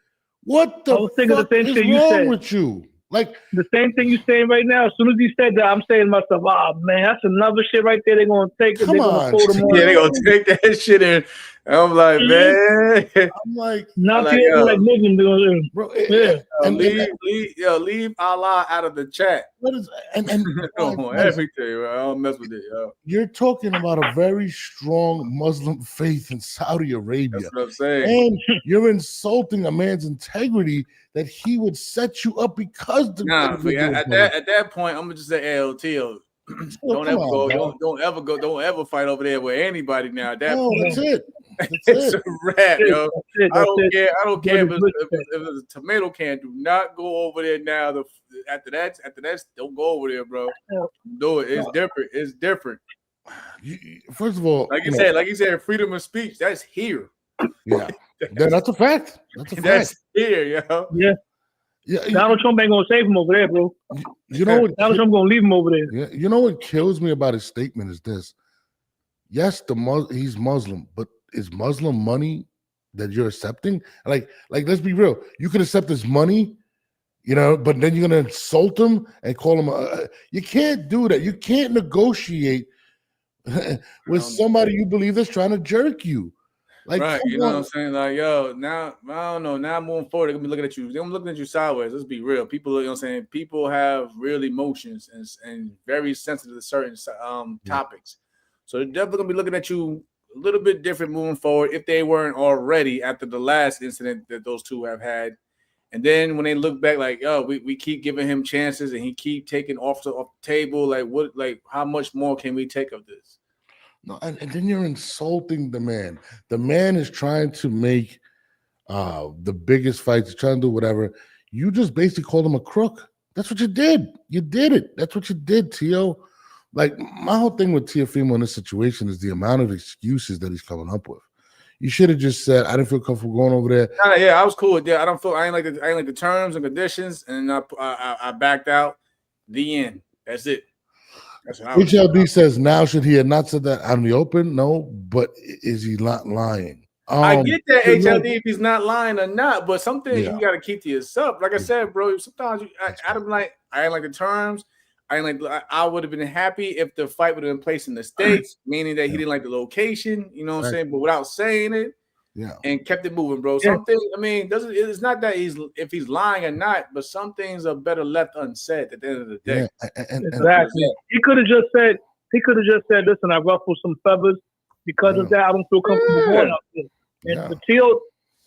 What the fuck is wrong with you? Like the same thing you're saying right now. As soon as you said that, I'm saying to myself, "Oh man, that's another shit right there. They're gonna take it. They're gonna pull them on. Yeah, they're gonna take that shit in." I'm like, man. I'm like, not feeling like Muslim, bro. Leave Allah out of the chat. What is everything? Bro. I don't mess with it. Yo. You're talking about a very strong Muslim faith in Saudi Arabia. That's what I'm saying. And you're insulting a man's integrity that he would set you up because the at that point, I'm gonna just say, LTO. Don't ever fight over there with anybody now. That's it. It's a wrap, yo. I don't care if it's a tomato can. Do not go over there now. After that, don't go over there, bro. Do it. It's different. It's different. First of all, like you said, freedom of speech. That's here. Yeah, that's a fact. That's a fact. That's here, yo. Yeah. Yeah, Donald Trump ain't gonna save him over there, bro. You know what? Donald Trump gonna leave him over there. Yeah, you know what kills me about his statement is this. Yes, he's Muslim, but is Muslim money that you're accepting? Like, let's be real. You can accept his money, but then you're gonna insult him and call him. You can't do that. You can't negotiate with somebody you believe that's trying to jerk you. Like, right, you know what I'm saying? Like, yo, now I don't know. Now moving forward, they're gonna be looking at you. They're gonna be looking at you sideways. Let's be real. People, you know what I'm saying? People have real emotions and very sensitive to certain topics. So they're definitely gonna be looking at you a little bit different moving forward if they weren't already after the last incident that those two have had. And then when they look back, like, yo, we keep giving him chances and he keep taking off the table. Like, how much more can we take of this? No, and then you're insulting the man. The man is trying to make the biggest fights, trying to do whatever. You just basically called him a crook. That's what you did. You did it. That's what you did, Tio. Like, my whole thing with Teofimo in this situation is the amount of excuses that he's coming up with. You should have just said, I didn't feel comfortable going over there. Yeah, I was cool with that. I ain't like the terms and conditions, and I backed out. The end. That's it. HLD says, now should he have not said that out in the open? No, but is he not lying? I get that, HLD, if he's not lying or not, but some things you got to keep to yourself. Like I said, bro, sometimes I ain't like the terms. I would have been happy if the fight would have been placed in the States, meaning that he didn't like the location, you know what I'm saying? But without saying it, and kept it moving, bro. Some things, I mean, it's not that if he's lying or not, but some things are better left unsaid at the end of the day. Exactly. He could have just said, listen, I ruffled some feathers. Because of that, I don't feel comfortable going out there. And Teal,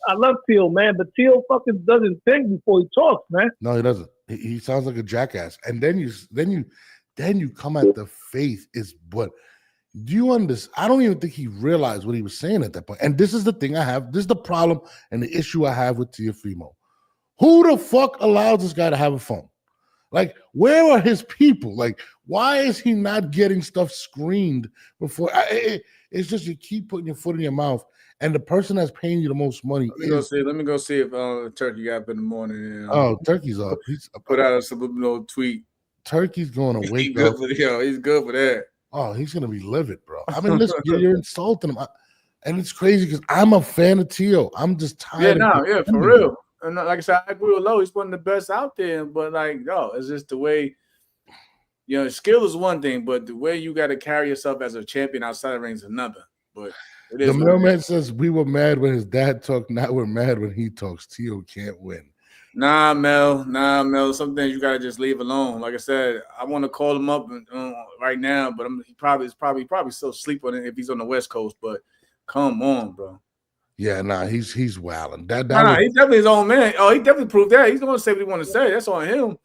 I love Teal, man, but Teal fucking doesn't think before he talks, man. No, he doesn't. He sounds like a jackass. And then you come at the faith is what. Do you understand? I don't even think he realized what he was saying at that point. And this is the thing I have. This is the problem and the issue I have with Teofimo. Who the fuck allows this guy to have a phone? Like, where are his people? Like, why is he not getting stuff screened before? It's just you keep putting your foot in your mouth, and the person that's paying you the most money. Let me go see if Turkey got up in the morning. Turkey's up. He's put out a subliminal tweet. Turkey's going to wake up. He's good for that. Oh, he's going to be livid, bro. I mean, listen, you're insulting him. And it's crazy because I'm a fan of Tio. I'm just tired. For real. And like I said, I agree with Low. He's one of the best out there. But, it's just the way, skill is one thing, but the way you got to carry yourself as a champion outside the ring is another. But it is. The mailman says, we were mad when his dad talked. Now we're mad when he talks. Tio can't win. Nah, Mel. Some things you gotta just leave alone. Like I said, I want to call him up right now, but he probably still asleep on it if he's on the West Coast. But come on, bro. Yeah, he's wilding. He's definitely his own man. Oh, he definitely proved that. He's gonna say what he want to say. That's on him.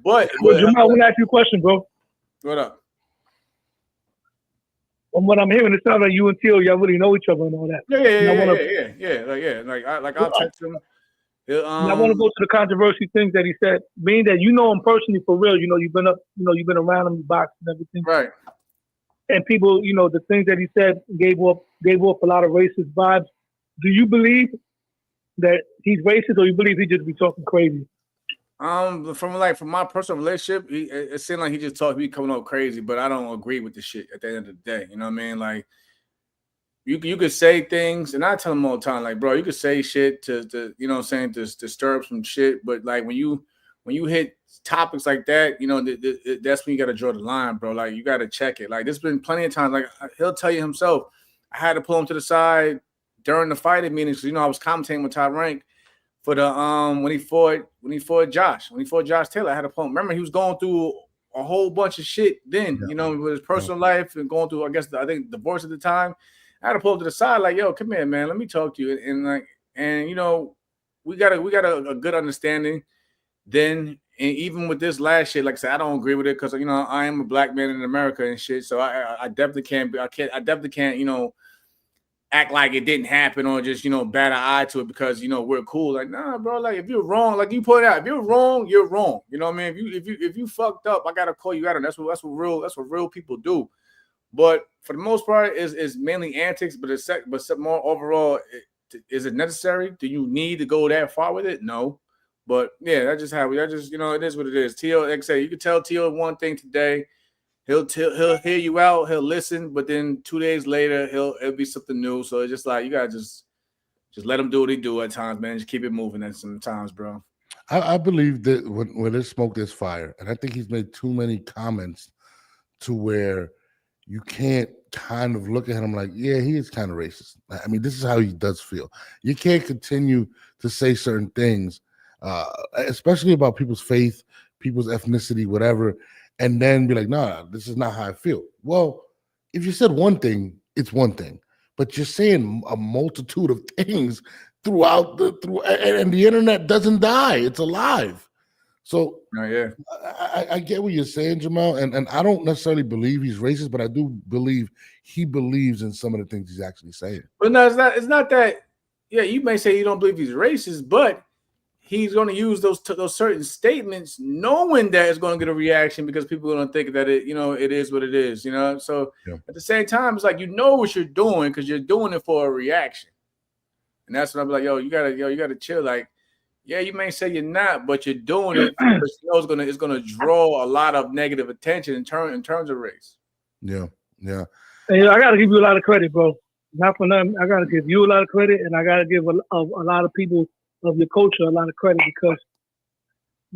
But Jamal, I want to ask you a question, bro. What up? From what I'm hearing, it sounds like you and Tio, y'all really know each other and all that. Yeah. Like I'll text him. I want to go to the controversy things that he said. Meaning that you know him personally for real. You've been around him, you boxed and everything. Right. And people, the things that he said gave off a lot of racist vibes. Do you believe that he's racist, or you believe he just be talking crazy? From my personal relationship, it seemed like he just talked. He coming up crazy, but I don't agree with the shit. At the end of the day, you know what I mean? Like, you could say things, and I tell him all the time, like, bro, you could say shit to to disturb some shit, but like when you hit topics like that, that's when you got to draw the line, bro. Like, you got to check it. Like, there's been plenty of times, like he'll tell you himself, I had to pull him to the side during the fighting meetings because I was commentating with Ty Rank for the when he fought Josh Taylor. I had to pull him. Remember, he was going through a whole bunch of shit then, with his personal life and going through, I think divorce at the time. I had to pull him to the side, like, yo, come here, man, let me talk to you. And we got a good understanding then. And even with this last shit, like I said, I don't agree with it because I am a black man in America and shit. So I definitely can't act like it didn't happen or just bat an eye to it because we're cool. Like, nah, bro. Like, if you're wrong, like you put it out, if you're wrong, you're wrong. You know what I mean? If you fucked up, I gotta call you out, and that's what real people do. But for the most part, is mainly antics. But some more overall, is it necessary? Do you need to go that far with it? No. But yeah, that's just how we. That just it is what it is. T.O., like I say, you can tell T.O. one thing today. He'll hear you out. He'll listen, but then 2 days later, it'll be something new. So it's just like you gotta just let him do what he do at times, man. Just keep it moving at some times, bro. I believe that when there's smoke, there's fire, and I think he's made too many comments to where you can't kind of look at him like, yeah, he is kind of racist. I mean, this is how he does feel. You can't continue to say certain things, especially about people's faith, people's ethnicity, whatever, and then be like, nah, this is not how I feel. Well, if you said one thing, it's one thing, but you're saying a multitude of things and the internet doesn't die; it's alive. So yeah, I get what you're saying, Jamal, and I don't necessarily believe he's racist, but I do believe he believes in some of the things he's actually saying. But no, it's not that. Yeah, you may say you don't believe he's racist, but he's going to use those certain statements, knowing that it's going to get a reaction because people are going to think that it is what it is, So at the same time, it's like what you're doing because you're doing it for a reaction, and that's what I'm like, you gotta chill, like. Yeah, you may say you're not, but you're doing it because it's gonna draw a lot of negative attention in terms of race. Yeah. Hey, I gotta give you a lot of credit, bro. Not for nothing. I gotta give you a lot of credit, and I gotta give a lot of people of your culture a lot of credit because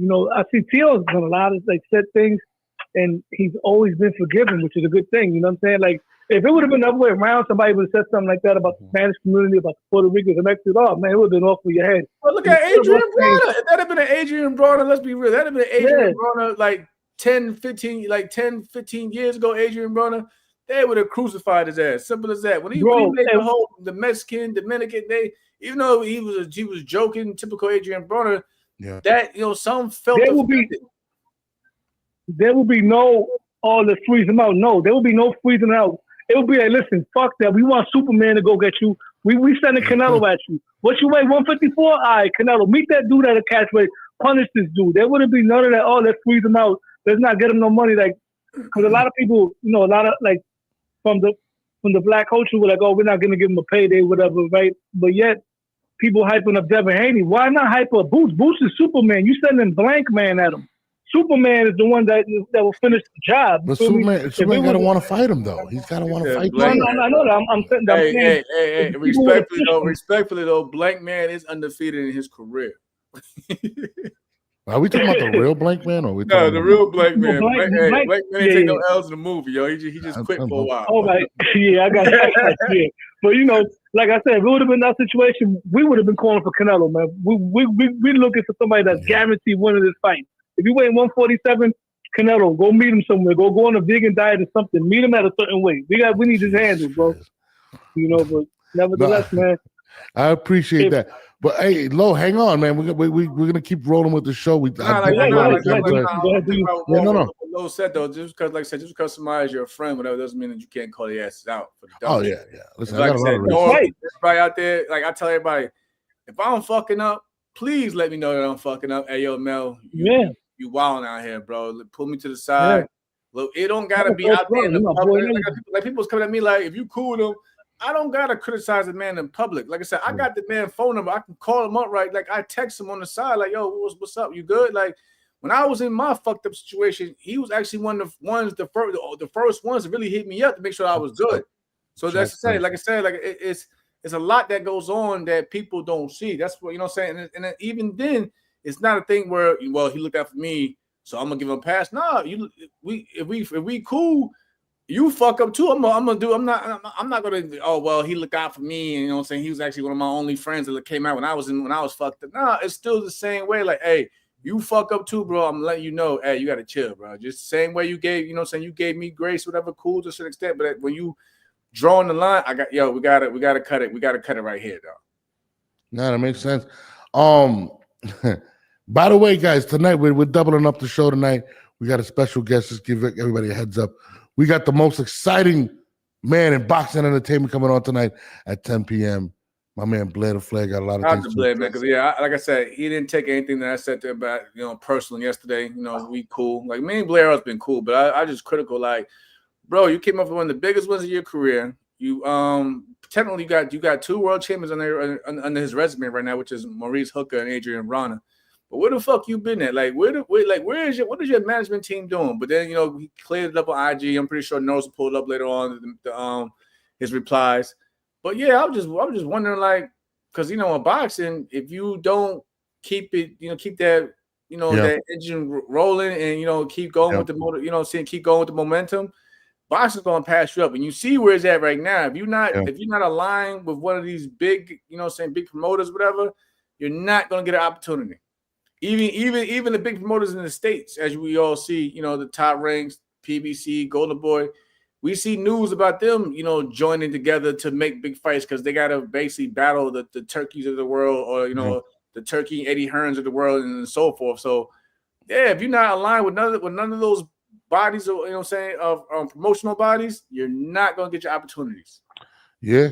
I see T.O.'s done a lot of said things, and he's always been forgiven, which is a good thing. You know what I'm saying? Like if it would have been the other way around, somebody would have said something like that about the Spanish community, about the Puerto Ricans, and Mexicans. Oh man, it would have been off with your head. Well, look at Adrian Broner. If that had been an Adrian Broner, let's be real. That had been an Adrian Broner like 10, 15 years ago. Adrian Broner, they would have crucified his ass. Simple as that. When he made the Mexican, Dominican, even though he was joking, typical Adrian Broner. Yeah. That some felt there will be no let's freeze him out. No, there will be no freezing out. It will be like, listen, fuck that. We want Superman to go get you. We sending Canelo at you. What you weigh, 154? All right, Canelo, meet that dude at a catch weight. Punish this dude. There wouldn't be none of that. Oh, let's freeze him out. Let's not get him no money. Because a lot of people, a lot of from the black culture were like, oh, we're not gonna give him a payday, whatever, right? But yet people hyping up Devin Haney. Why not hype up Boots? Boots is Superman. You sending Blank Man at him. Superman is the one that will finish the job. But Superman gotta want to fight him though. He's gotta want to fight. I know that. I'm saying. Hey, respectfully though, Blank Man is undefeated in his career. Are we talking about the real Blank Man, or the real Blank Man? Blank Man ain't take no L's in the movie, yo. He just quit for a while. Oh, right. Yeah, I got that. Yeah. But like I said, if it would have been that situation, we would have been calling for Canelo, man. We looking for somebody that's guaranteed winning this fight. If you weigh 147, Canelo, go meet him somewhere. Go on a vegan diet or something. Meet him at a certain weight. We need his handle, bro. But nevertheless, man. I appreciate that. But hey, Lo, hang on, man. We're gonna keep rolling with the show. Lo said though, just because somebody's your friend, whatever, doesn't mean that you can't call your asses out for the dumb shit. Yeah. Listen, I got a lot of everybody out there, like I tell everybody, if I'm fucking up, please let me know that I'm fucking up. Hey, yo, Mel, you wilding out here, bro. Pull me to the side. Yeah. Look, it don't gotta be out there in the public. Like people's coming at me like, if you cool with them, I don't gotta criticize the man in public. Like I said, I got the man's phone number. I can call him up, right? Like I text him on the side, like, yo, what's up? You good? Like when I was in my fucked up situation, he was actually one of the first ones to really hit me up to make sure I was good. So that's to say, like I said, like it's a lot that goes on that people don't see. That's what I'm saying. And even then, it's not a thing where he looked out for me, so I'm gonna give him a pass. Nah, if we cool. You fuck up too. I'm not gonna. Oh well, he looked out for me, and you know what I'm saying. He was actually one of my only friends that came out when I was fucked up. Nah, it's still the same way. Like, hey, you fuck up too, bro. I'm letting you know. Hey, you gotta chill, bro. Just the same way you gave, you know what I'm saying. You gave me grace, whatever, cool to a certain extent. But when you drawing the line, we gotta cut it. We gotta cut it right here, though. No, that makes sense. By the way, guys, tonight we're doubling up the show tonight. We got a special guest. Just give everybody a heads up. We got the most exciting man in boxing entertainment coming on tonight at 10 p.m. My man Blair the Flag got a lot of things to Blair, man, because like I said, he didn't take anything that I said to him about personally yesterday. We cool. Like me and Blair has been cool, but I just critical. Like bro, you came up with one of the biggest wins of your career. You technically you got 2 world champions under his resume right now, which is Maurice Hooker and Adrian Rana. But where the fuck you been at? Like what is your management team doing? But then he cleared it up on IG. I'm pretty sure Nose will pull it up later on his replies. But yeah, I was just wondering, like, because in boxing, if you don't keep it, keep that that engine rolling and keep going with the motor, keep going with the momentum, boxing's gonna pass you up. And you see where it's at right now. If you're not aligned with one of these big, big promoters, whatever, you're not gonna get an opportunity. Even the big promoters in the States, as we all see, the top ranks, PBC, Golden Boy, we see news about them, joining together to make big fights because they got to basically battle the turkeys of the world or, the Turkey Eddie Hearns of the world and so forth. So, yeah, if you're not aligned with none of those bodies, of promotional bodies, you're not going to get your opportunities. Yeah.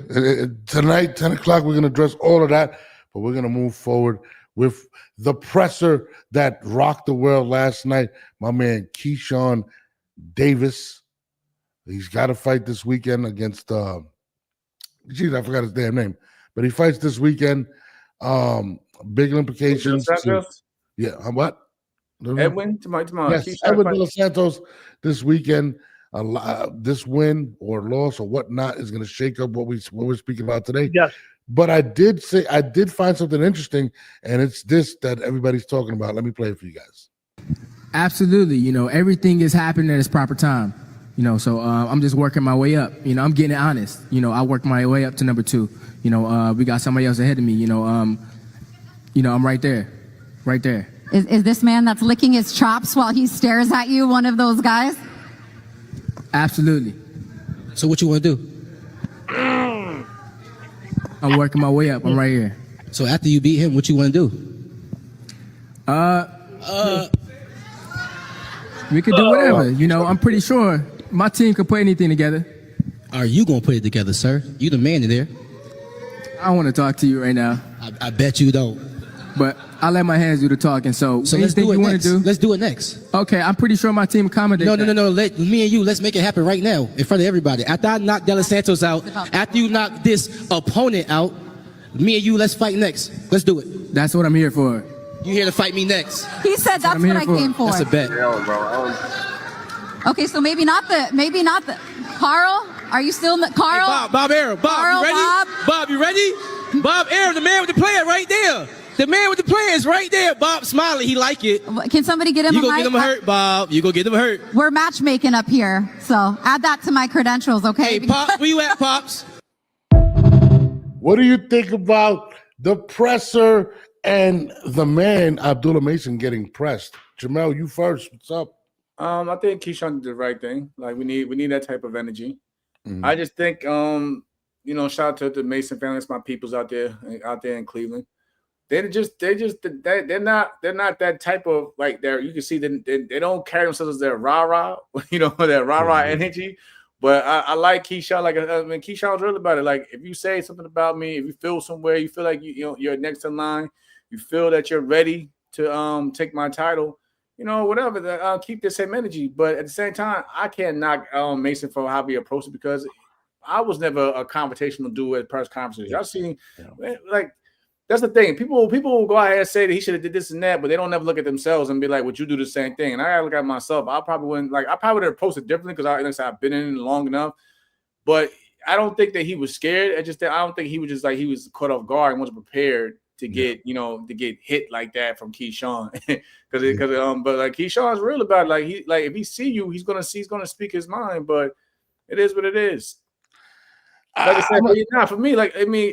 Tonight, 10 o'clock, we're going to address all of that, but we're going to move forward with the presser that rocked the world last night, my man Keyshawn Davis. He's got to fight this weekend against I forgot his damn name, but he fights this weekend. Big implications. What? Edwin tomorrow. Yes, Edwin De Los Santos this weekend. This win or loss or whatnot is going to shake up what we're speaking about today. Yes. But I did find something interesting, and it's this that everybody's talking about. Let me play it for you guys. Absolutely. Everything is happening at its proper time. So I'm just working my way up. I'm getting it honest. I worked my way up to number 2. We got somebody else ahead of me. I'm right there. Right there. Is this man that's licking his chops while he stares at you one of those guys? Absolutely. So what you want to do? I'm working my way up. I'm right here. So after you beat him, what you want to do? We could do whatever. I'm pretty sure my team could put anything together. Are you going to put it together, sir? You the man in there. I don't want to talk to you right now. I bet you don't. But I let my hands do the talking. So let's do it next. Let's do it next. Okay, I'm pretty sure my team accommodates. No. Me and you, let's make it happen right now in front of everybody. After I knock De Los Santos out, after you knock this opponent out, me and you, let's fight next. Let's do it. That's what I'm here for. You here to fight me next? He said that's what I came for. That's a bet. Okay, so maybe not the Carl. Are you still Carl? Hey, Bob Arum. Bob, you ready? Bob, you ready? Bob Arum, the man with the player right there. The man with the players right there. Bob Smiley, he like it. Can somebody get him a mic? You go get him hurt, Bob. You go get him hurt. We're matchmaking up here, so add that to my credentials, okay? Hey, Pops, where you at, Pops? What do you think about the presser and the man, Abdullah Mason, getting pressed? Jamel, you first. What's up? I think Keyshawn did the right thing. Like we need that type of energy. Mm-hmm. I just think shout out to the Mason family. It's my peoples out there in Cleveland. They're not that type of like you can see they don't carry themselves as their rah-rah, their rah-rah energy. But I like Keyshawn. Like Keyshawn's real about it. Like if you say something about me, if you feel somewhere, you feel like you're next in line, you feel that you're ready to take my title, whatever. Keep the same energy. But at the same time, I can't knock Mason for how he approached it because I was never a confrontational dude at press conferences. Y'all seen like. That's the thing. People will go ahead and say that he should have did this and that, but they don't never look at themselves and be like, "Would you do the same thing?" And I gotta look at myself. I probably would have approached it differently because I've been in it long enough. But I don't think that he was scared. I don't think he was just like he was caught off guard and wasn't prepared to get to get hit like that from Keyshawn. But like Keyshawn's real about it. Like if he see you, he's gonna speak his mind. But it is what it is. Like I said, for me,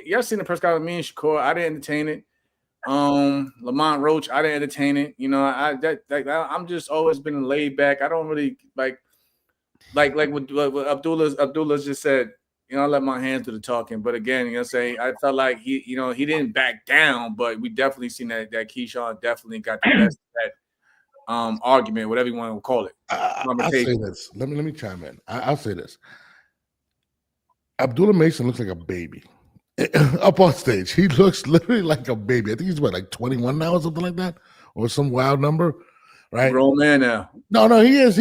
y'all seen the press conference with me and Shakur. I didn't entertain it. Lamont Roach, I didn't entertain it. I'm just always been laid back. I don't really like what Abdullah's just said. I let my hands do the talking. But again, I felt like he didn't back down. But we definitely seen that Keyshawn definitely got the best of that argument, whatever you want to call it. I'll say this. Let me chime in. I'll say this. Abdullah Mason looks like a baby up on stage. He looks literally like a baby. I think he's like 21 now or something like that, or some wild number. right? Grown man now. No, he is.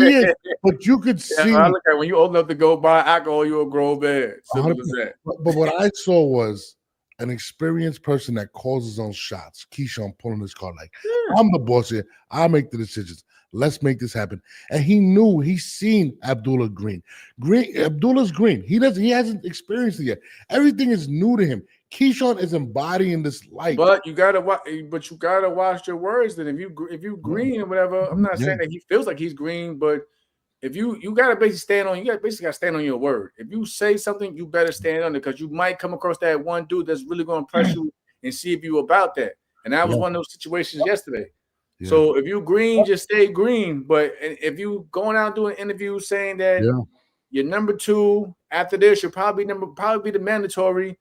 But you could see. I look at when you old enough to go buy alcohol, you're a grown man. Simple 100%. as that. But what I saw was an experienced person that calls his own shots. Keyshawn pulling his car like, I'm the boss here. I'll make the decisions. Let's make this happen. And he's seen Abdullah green. Abdullah's green. He hasn't experienced it yet. Everything is new to him. Keyshawn is embodying this light. But you gotta watch your words. Then if you green or whatever, I'm not saying that he feels like he's green, but if you gotta basically gotta stand on your word. If you say something, you better stand on it, because you might come across that one dude that's really gonna press you and see if you about that. And that was one of those situations yesterday. Yeah. So if you green, just stay green. But if you going out doing interviews saying that you're number 2 after this, you'll probably be the mandatory.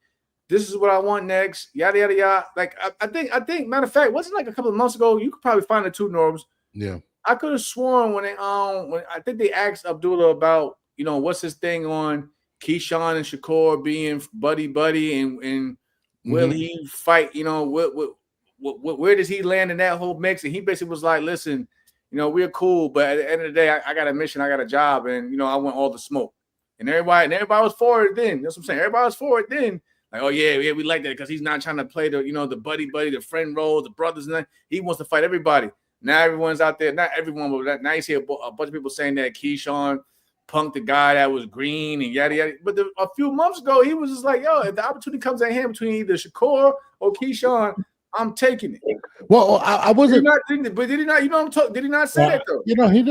This is what I want next. Yada yada yada. Like I think. Matter of fact, wasn't like a couple of months ago? You could probably find the 2 Norbs. Yeah. I could have sworn when I think they asked Abdullah about what's his thing on Keyshawn and Shakur being buddy and will he fight? Where does he land in that whole mix? And he basically was like, listen, we're cool, but at the end of the day, I got a mission, I got a job, and I want all the smoke. And everybody was for it then. That's what I'm saying. Everybody was for it then. Like, oh yeah, we like that because he's not trying to play the the buddy, the friend role, the brothers, and that. He wants to fight everybody. Now everyone's out there, not everyone, but now you see a bunch of people saying that Keyshawn punked the guy that was green and yada yada. But a few months ago, he was just like, yo, if the opportunity comes at him between either Shakur or Keyshawn, I'm taking it. Well, I wasn't. Did he not? Did he not say that though? He didn't. He's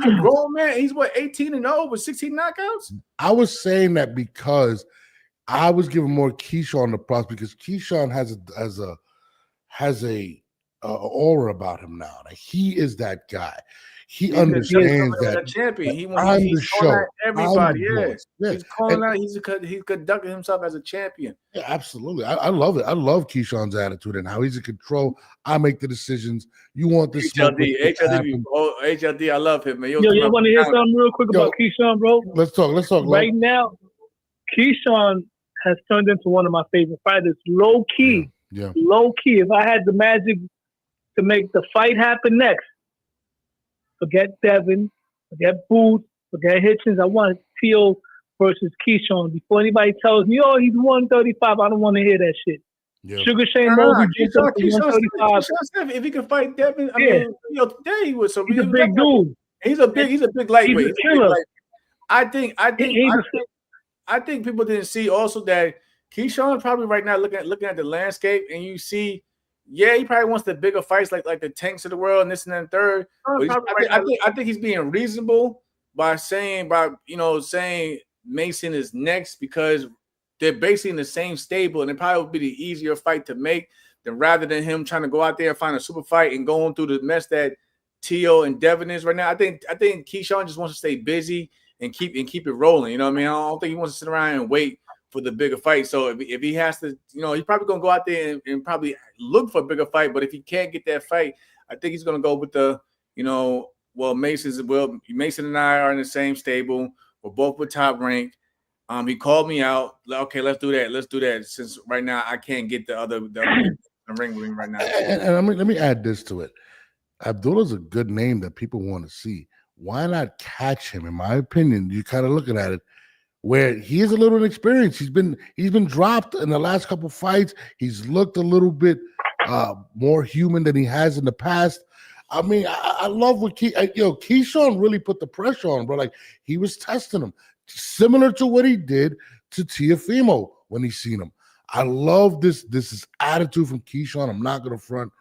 a grown man. He's 18-0 with 16 knockouts. I was saying that because I was giving more Keyshawn the props, because Keyshawn has a aura about him now. Like, he is that guy. He understands that. A champion. He's calling out everybody. He's calling out. He's conducting himself as a champion. Yeah, absolutely. I love it. I love Keyshawn's attitude and how he's in control. I make the decisions. You want this? HLD. I love him, man. You want to hear something real quick about Keyshawn, bro? Let's talk. Right now, Keyshawn has turned into one of my favorite fighters. Low key. Yeah. Low key. If I had the magic to make the fight happen next, forget Devin, forget Booth, forget Hitchens. I want Teo versus Keyshawn. Before anybody tells me, oh, he's 135, I don't want to hear that shit. Yeah. Sugar Shane Mosley beats up to 135. If he can fight Devin, I mean, there he was. So he's a big dude. He's a big lightweight. He's a killer. I think people didn't see also that Keyshawn probably right now looking at the landscape, and you see, he probably wants the bigger fights like the Tanks of the world and this and then third. I think he's being reasonable by saying Mason is next, because they're basically in the same stable, and it probably would be the easier fight to make than rather than him trying to go out there and find a super fight and going through the mess that Teo and Devin is right now. I think Keyshawn just wants to stay busy and keep it rolling. You know what I mean? I don't think he wants to sit around and wait for the bigger fight. So if he has to, he's probably gonna go out there and probably look for a bigger fight. But if he can't get that fight, I think he's gonna go with the, Mason and I are in the same stable. We're both with Top Rank. He called me out. Like, okay, let's do that. Since right now I can't get the ring right now. And let me add this to it. Abdullah's a good name that people want to see. Why not catch him? In my opinion, you're kind of looking at it where he is a little inexperienced. He's been dropped in the last couple fights. He's looked a little bit more human than he has in the past. I mean, I love what Keyshawn really put the pressure on, bro. Like, he was testing him, similar to what he did to TEOFIMO when he seen him. I love this attitude from Keyshawn. I'm not gonna front.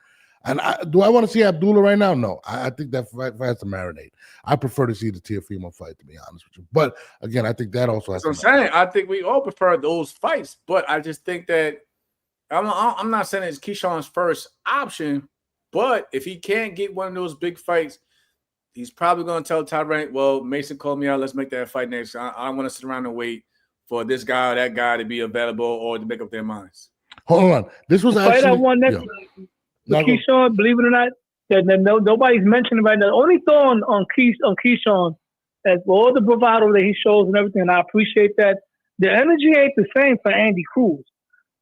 And do I want to see Abdullah right now? No, I think that fight has to marinate. I prefer to see the TEOFIMO fight, to be honest with you. But again, I think that also has to marinate. I'm saying. I think we all prefer those fights, but I just think that I'm not saying it's Keyshawn's first option, but if he can't get one of those big fights, he's probably going to tell Top Rank, well, Mason called me out. Let's make that fight next. I don't want to sit around and wait for this guy or that guy to be available or to make up their minds. Hold on. This was actually fight I won next. Keyshawn, believe it or not, that nobody's mentioning right now. The only thought on Keyshawn, as all the bravado that he shows and everything, and I appreciate that. The energy ain't the same for Andy Cruz.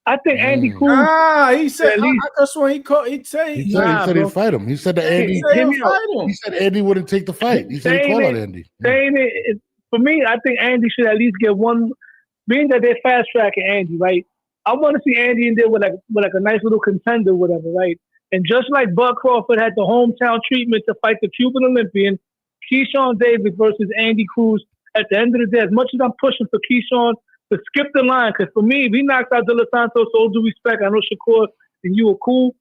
I think Andy Cruz. He said. at least, That's what he called. He said. He said he'd fight him. He said that Andy. He said Andy wouldn't take the fight. He said he'd call out Andy. Saying it, for me, I think Andy should at least get one. Being that they're fast tracking Andy, right? I want to see Andy in there with like a nice little contender, whatever, right? And just like Bud Crawford had the hometown treatment to fight the Cuban Olympian, Keyshawn Davis versus Andy Cruz. At the end of the day, as much as I'm pushing for Keyshawn to skip the line, because for me, if he knocks out De Los Santos, all due respect, I know Shakur and you are cool.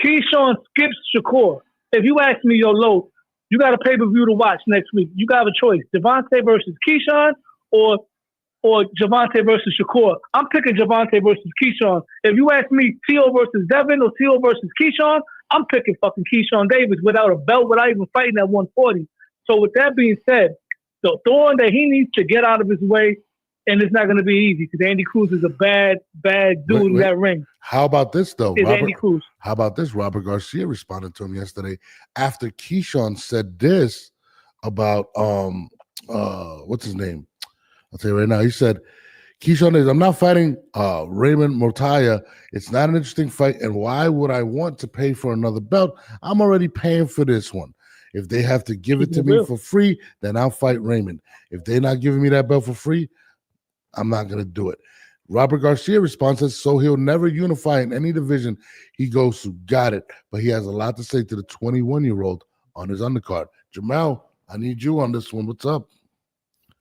Keyshawn skips Shakur. If you ask me, yo, Lo, you got a pay-per-view to watch next week. You got a choice: Javante versus Keyshawn or Javante versus Shakur. I'm picking Javante versus Keyshawn. If you ask me, Teo versus Devin or Teo versus Keyshawn, I'm picking fucking Keyshawn Davis without a belt, without even fighting at 140. So with that being said, the thorn that he needs to get out of his way, and it's not going to be easy because Andy Cruz is a bad dude in that ring. How about this though? Andy Cruz. How about this? Robert Garcia responded to him yesterday after Keyshawn said this about what's his name? I'll tell you right now. He said, Keyshawn is, I'm not fighting Raymond Mortaya. It's not an interesting fight. And why would I want to pay for another belt? I'm already paying for this one. If they have to give it to me for free, then I'll fight Raymond. If they're not giving me that belt for free, I'm not going to do it. Robert Garcia responds, so he'll never unify in any division he goes to. Got it. But he has a lot to say to the 21-year-old on his undercard. Jamal, I need you on this one. What's up?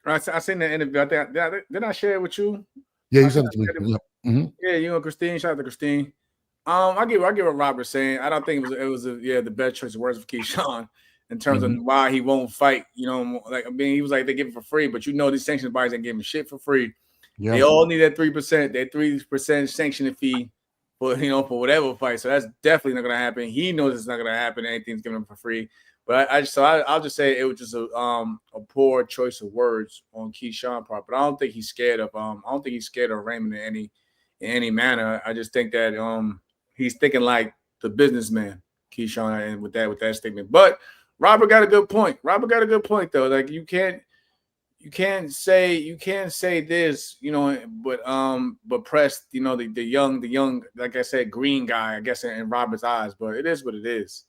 I seen the interview. Did I share it with you? Yeah, you sent it to me. Yeah. Mm-hmm. Yeah, you and Christine. Shout out to Christine. I get what Robert's saying. I don't think it was the best choice of words for Keyshawn in terms of why he won't fight. You know, like I mean, he was like they give it for free, but you know these sanctioned bodies ain't giving shit for free. Yeah. They all need that 3%, that 3% sanctioning fee for for whatever fight. So that's definitely not gonna happen. He knows it's not gonna happen. Anything's given him for free. But I'll just say it was just a poor choice of words on Keyshawn's part. But I don't think he's scared of Raymond in any manner. I just think that he's thinking like the businessman, Keyshawn, and with that statement. But Robert got a good point. Though. Like you can't say this, but press, the young, like I said, green guy, I guess in Robert's eyes. But it is what it is.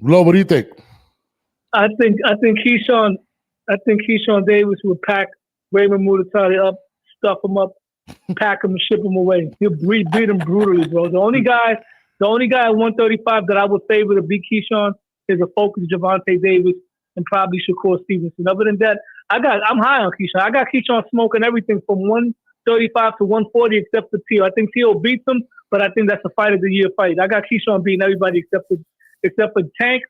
Lo, what do you think? I think Keyshawn Davis would pack Raymond Muratari up, stuff him up, pack him and ship him away. He'll beat him brutally, bro. The only guy at 135 that I would favor to beat Keyshawn is a focused Javante Davis and probably Shakur Stevenson. Other than that, I'm high on Keyshawn. I got Keyshawn smoking everything from 135 to 140 except for Teo. I think Teo beats him, but I think that's a fight of the year fight. I got Keyshawn beating everybody except for Tank,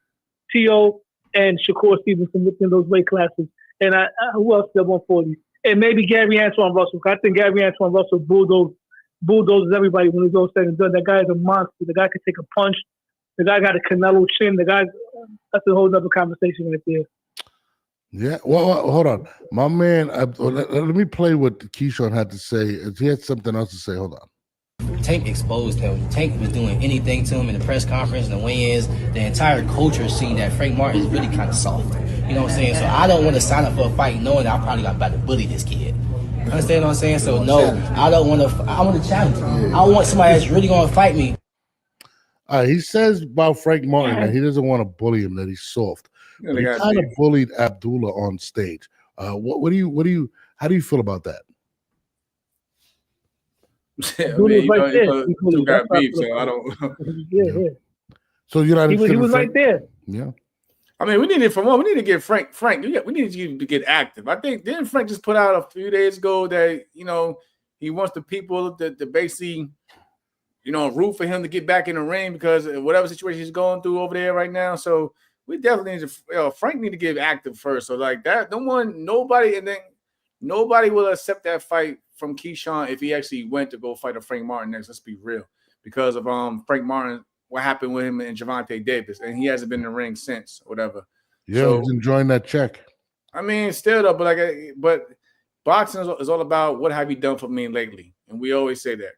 Teo, and Shakur Stevenson within those weight classes. And who else at 140? And maybe Gary Antoine Russell. I think Gary Antoine Russell bulldozes everybody when it's all said and done. That guy is a monster. The guy can take a punch. The guy got a Canelo chin. That's a whole other conversation right there. Yeah. Well, hold on. My man, let me play what Keyshawn had to say. He had something else to say. Hold on. Tank exposed him. Tank was doing anything to him in the press conference and the weigh-ins. The entire culture seen that Frank Martin is really kind of soft. You know what I'm saying? So I don't want to sign up for a fight knowing that I probably got about to bully this kid. Understand what I'm saying? So no, I don't want to. I want to challenge him. I want somebody that's really going to fight me. All right, he says about Frank Martin that he doesn't want to bully him, that he's soft. But he kind of bullied Abdullah on stage. How do you feel about that? Yeah, two got beef, so I don't. Yeah. So you're not. He was right there. Yeah. I mean, we need to get Frank. We need you to get active. I think didn't Frank just put out a few days ago that he wants the people to basically root for him to get back in the ring because of whatever situation he's going through over there right now. So we definitely need to. Frank need to get active first. So like that, nobody will accept that fight from Keyshawn if he actually went to go fight a Frank Martin next. Let's be real, because of Frank Martin, what happened with him and Javante Davis, and he hasn't been in the ring since, whatever. Yeah, so, he's enjoying that check. I mean, still though, but boxing is all about what have you done for me lately, and we always say that.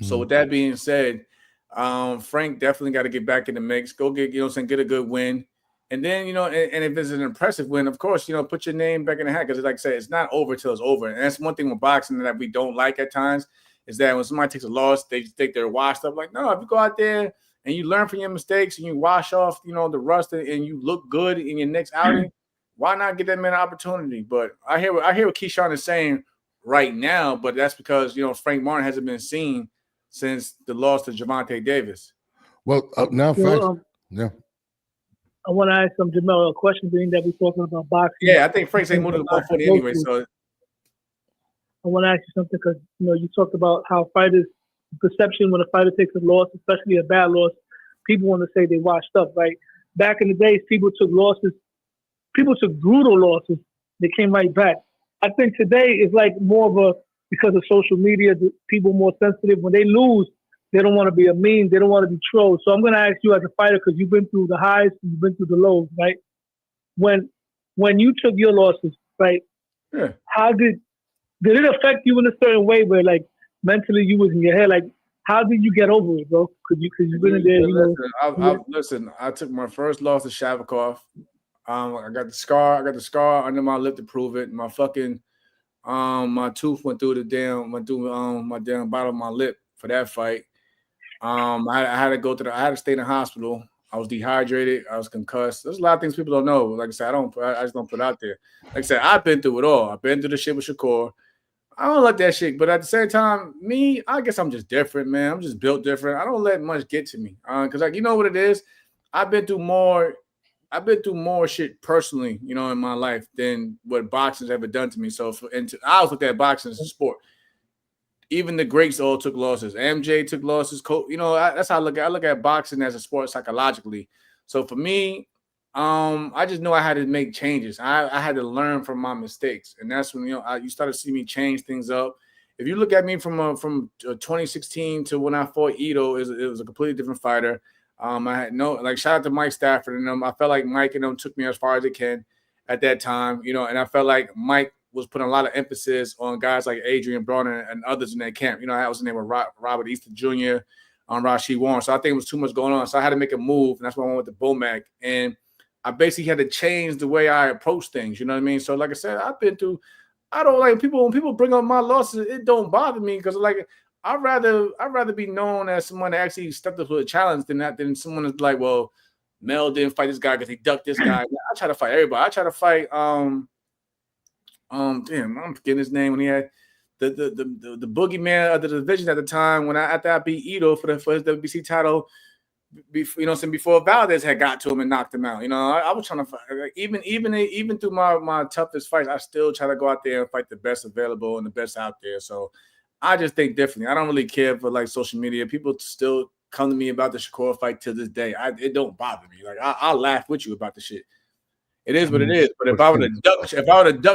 So with that being said, Frank definitely got to get back in the mix. Go get get a good win. And then, and if it's an impressive win, of course, put your name back in the hat because, like I said, it's not over till it's over. And that's one thing with boxing that we don't like at times is that when somebody takes a loss, they just think they're washed up. Like, no, if you go out there and you learn from your mistakes and you wash off, the rust, and you look good in your next outing, why not give that man an opportunity? But I hear what Keyshawn is saying right now, but that's because, Frank Martin hasn't been seen since the loss to Javante Davis. Well, now, Well, yeah. I want to ask Jamel a question, being that we're talking about boxing. Yeah, I think Frank's ain't moving to the 140 anyway. So I want to ask you something because you talked about how fighters' perception when a fighter takes a loss, especially a bad loss, people want to say they washed up. Right? Back in the days, people took brutal losses. They came right back. I think today is like more of a, because of social media, people more sensitive. When they lose, they don't want to be a meme. They don't want to be trolled. So I'm going to ask you as a fighter, because you've been through the highs, you've been through the lows, right? When you took your losses, right? Yeah. How did it affect you in a certain way where, like, mentally you was in your head? Like, how did you get over it, bro? Because you've been in there. Listen, I took my first loss to Shavakov. I got the scar under my lip to prove it. My fucking my tooth went through my damn bottom of my lip for that fight. I had to stay in the hospital. I was dehydrated. I was concussed. There's a lot of things people don't know. Like I said, I just don't put it out there. Like I said, I've been through it all. I've been through the shit with Shakur. I don't like that shit. But at the same time, I guess I'm just different, man. I'm just built different. I don't let much get to me. Because like, you know what it is? I've been through more shit personally, in my life than what boxing's ever done to me. So I always looked at boxing as a sport. Even the greats all took losses. MJ took losses. That's how I look at boxing as a sport psychologically. So for me, I just know I had to make changes. I had to learn from my mistakes, and that's when you started to see me change things up. If you look at me from 2016 to when I fought Ito, it was a completely different fighter. I had shout out to Mike Stafford and them. I felt like Mike and them took me as far as they can at that time, and I felt like Mike was putting a lot of emphasis on guys like Adrian Brown and others in that camp. I was in there with Robert Easter Jr., Rashid Warren. So I think it was too much going on. So I had to make a move, and that's why I went with the Bomac. And I basically had to change the way I approach things. You know what I mean? So like I said, I don't like people, when people bring up my losses, it don't bother me because like I'd rather be known as someone that actually stepped up to a challenge than someone that's like, well, Mel didn't fight this guy because he ducked this guy. I try to fight everybody. I try to fight damn, I'm forgetting his name when he had the boogeyman of the division at the time after I beat Ito for his WBC title, before Valdez had got to him and knocked him out. I was trying to fight, like, even through my toughest fights, I still try to go out there and fight the best available and the best out there. So I just think differently. I don't really care for like social media. People still come to me about the Shakur fight to this day. It don't bother me. Like I'll laugh with you about the shit. It is what it is. But if I would have ducked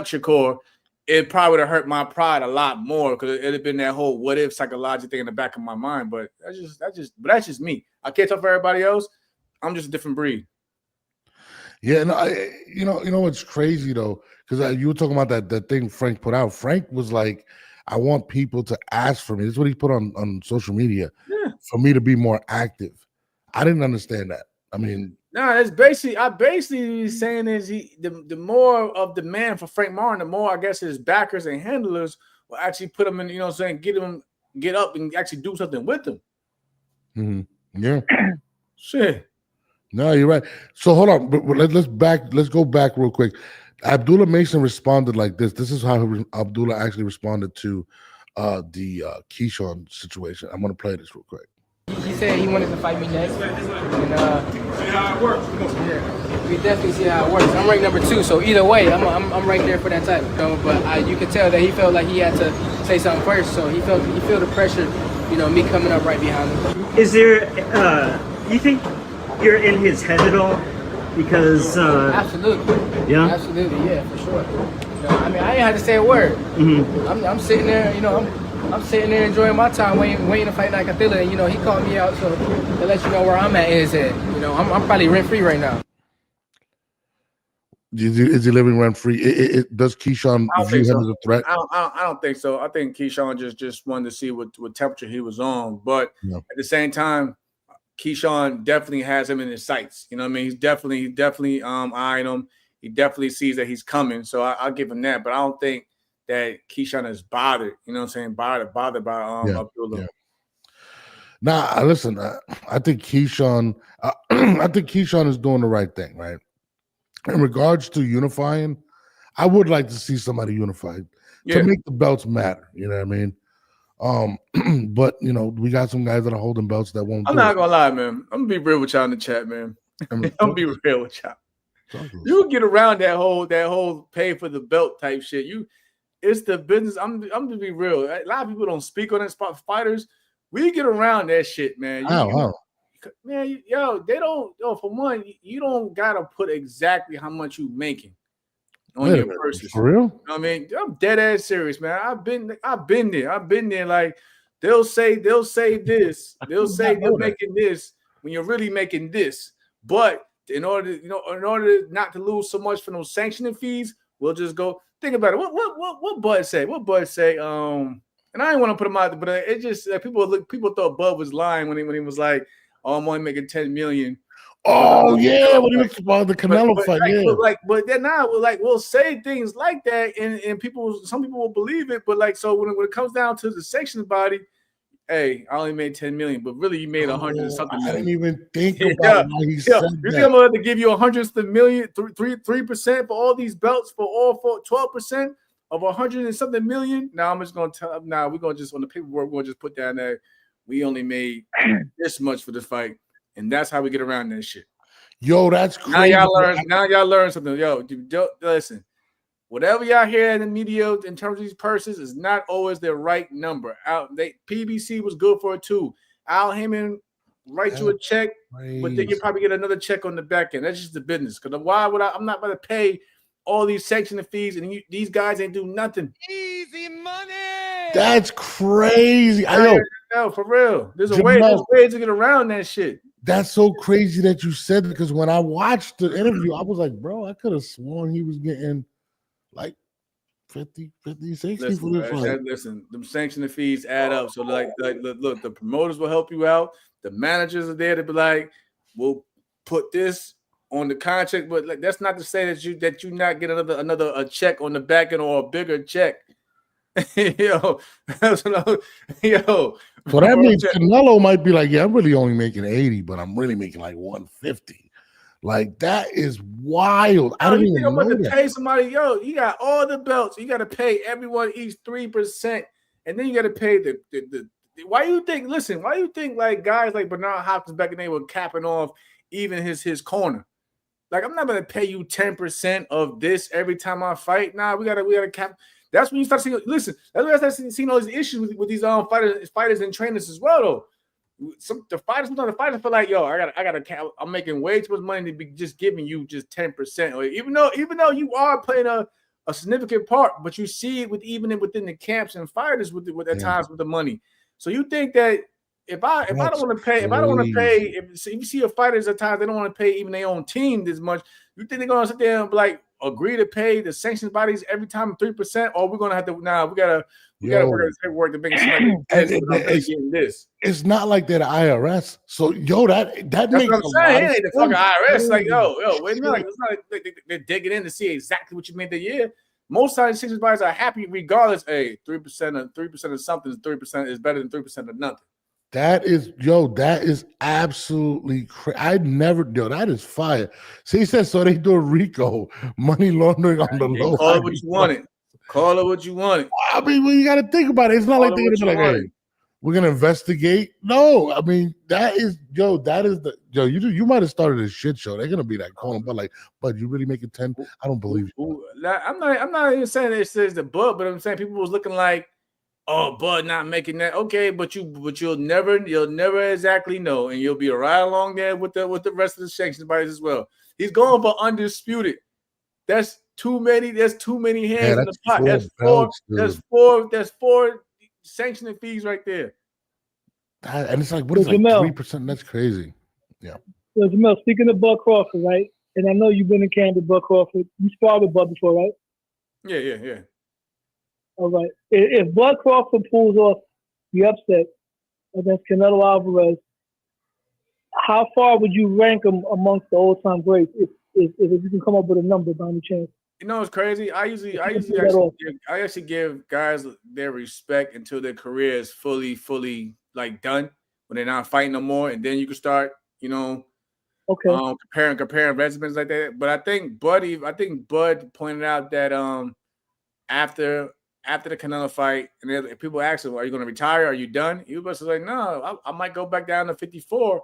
Shakur, it probably would have hurt my pride a lot more because it'd have been that whole what if psychological thing in the back of my mind. But that's just me. I can't talk for everybody else. I'm just a different breed. Yeah, and you know what's crazy though, because you were talking about that thing Frank put out. Frank was like, I want people to ask for me. This is what he put on social media for me to be more active. I didn't understand that. I mean, it's basically saying is the more of demand for Frank Martin, the more I guess his backers and handlers will actually put him in, get up and actually do something with him. Mm-hmm. Yeah. Shit. No, you're right. So hold on, but let's go back real quick. Abdullah Mason responded like this. This is how Abdullah actually responded to the Keyshawn situation. I'm gonna play this real quick. He said he wanted to fight me next, and see how it works. Yeah, we definitely see how it works. I'm ranked number 2, so either way, I'm right there for that title. But you could tell that he felt like he had to say something first, so he felt the pressure, me coming up right behind him. Is there? You think you're in his head at all? Because absolutely, yeah, for sure. I mean, I ain't had to say a word. Mm-hmm. I'm sitting there, I'm sitting there enjoying my time, waiting to fight Abdullah, and he called me out, so to let you know where I'm at in his head. I'm probably rent free right now. Is he living rent free? Does Keyshawn view him as a threat? I don't think so. I think Keyshawn just wanted to see what temperature he was on, but at the same time, Keyshawn definitely has him in his sights. You know what I mean? He's definitely eyeing him. He definitely sees that he's coming. So I'll give him that. But I don't think that Keyshawn is bothered. You know what I'm saying? Bothered by Abdullah. Yeah. Nah, listen. I think Keyshawn. I think Keyshawn is doing the right thing, right? In regards to unifying, I would like to see somebody unified to make the belts matter. You know what I mean? But you know, we got some guys that are holding belts that won't. I'm not gonna lie, man. I'm gonna be real with y'all in the chat, man. I'm gonna be real with y'all. You get around that whole pay for the belt type shit. It's the business. I'm gonna be real. A lot of people don't speak on that spot. Fighters, we get around that shit, man. Man, they don't. For one, you don't gotta put exactly how much you making on your purses. For real? You know what I mean, I'm dead ass serious, man. I've been there. Like they'll say this. They'll say they're making this when you're really making this. But in order not to lose so much for those sanctioning fees, we'll just go think about it. What Bud say? What Bud say? And I didn't want to put him out there, but it just people thought Bud was lying when he was like, "Oh, I'm only making 10 million." Oh yeah, when he was about the Canelo fight, but then now we'll say things like that, and some people will believe it, but so when it comes down to the sanctions body, hey, I only made 10 million, but really you made 100 and something million. I didn't even think about how he said that. You think I'm going to give you 100 million, 3% for all these belts for 12% of 100 and something million? Now I'm just going to tell. Now we're going to just on the paperwork, we're going to just put down there we only made this much for this fight. And that's how we get around that shit. Yo, that's crazy. Now y'all learn something. Yo, listen. Whatever y'all hear in the media in terms of these purses is not always the right number. PBC was good for it too. Al Heyman write you a check, but then you probably get another check on the back end. That's just the business. Because why would I'm not going to pay all these sanctioning fees and these guys ain't do nothing. Easy money. That's crazy. No, for real. There's ways to get around that shit. That's so crazy that you said it, because when I watched the interview, I was like, bro, I could have sworn he was getting like 50, 60 for this fight. Listen, them sanctioning fees add up. So look, the promoters will help you out. The managers are there to be like, we'll put this on the contract, but that's not to say that you not get another check on the back end or a bigger check. yo. So that means Canelo might be like, yeah, I'm really only making 80, but I'm really making like 150. Like, that is wild. I didn't even know that. Pay somebody, you got all the belts. You got to pay everyone each 3%, and then you got to pay the why you think like guys like Bernard Hopkins back in the day were capping off even his corner? Like, I'm not going to pay you 10% of this every time I fight. Nah, we gotta cap. That's when you start seeing. Listen, that's when I start seeing all these issues with these fighters and trainers as well. Though, sometimes the fighters feel like, I'm making way too much money to be just giving you just 10%. Or even though you are playing a significant part, but you see it within the camps and fighters with at times with the money. So you think that if I don't want to pay, if you see a fighters at times they don't want to pay even their own team this much, you think they're gonna sit there and be like, agree to pay the sanctions bodies every time 3%, or we're gonna have to we gotta work on paperwork to make it getting this. It's not like they're the IRS. So that makes what I'm saying. It ain't the fucking IRS. Like, wait a minute. It's not like they're digging in to see exactly what you made the year. Most times sanctions bodies are happy regardless. Hey, 3% of something is 3% is better than 3% of nothing. That is absolutely crazy. That is fire. See, he says, so they do a RICO, money laundering on the low. Call it what you want it. Call it what you want it. I mean, well, you got to think about it. It's not like they're going to be like, hey, we're going to investigate. No, I mean, you might have started a shit show. They're going to be like calling, but you really making 10? I don't believe you. I'm not even saying it says the Bud, but I'm saying people was looking like, oh, Bud not making that. Okay, but you'll never exactly know, and you'll be right along there with the rest of the sanctions bodies as well. He's going for undisputed. That's too many. There's too many hands in the pot. That's four sanctioning fees right there. And it's like, what is like 3%? That's crazy. Yeah. So Jamel, speaking of Bud Crawford, right? And I know you've been in camp with Bud Crawford. You sparred with Bud before, right? Yeah. All right. If Bud Crawford pulls off the upset against Canelo Alvarez, how far would you rank him amongst the all-time greats if you can come up with a number by any chance? You know, it's crazy. I usually That off. actually give guys their respect until their career is fully like done when they're not fighting no more, and then you can start, you know, Okay. comparing resumes like that. But I think Bud pointed out that after the Canelo fight, and if people ask him, "Are you going to retire? Are you done?" He was like, "No, I might go back down to 54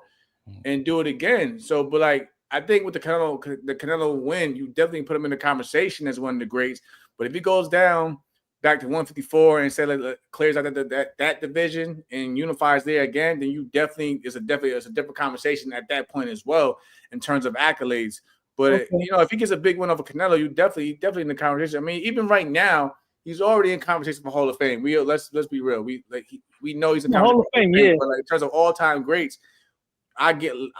and do it again." So, but like, I think with the Canelo win, you definitely put him in the conversation as one of the greats. But if he goes down back to 154 and say clears out that division and unifies there again, then you definitely it's a different conversation at that point as well in terms of accolades. But you know, if he gets a big win over Canelo, you definitely in the conversation. I mean, even right now, he's already in conversation for Hall of Fame. Let's be real. We know he's in Hall of Fame, yeah. But like, in terms of all-time greats, I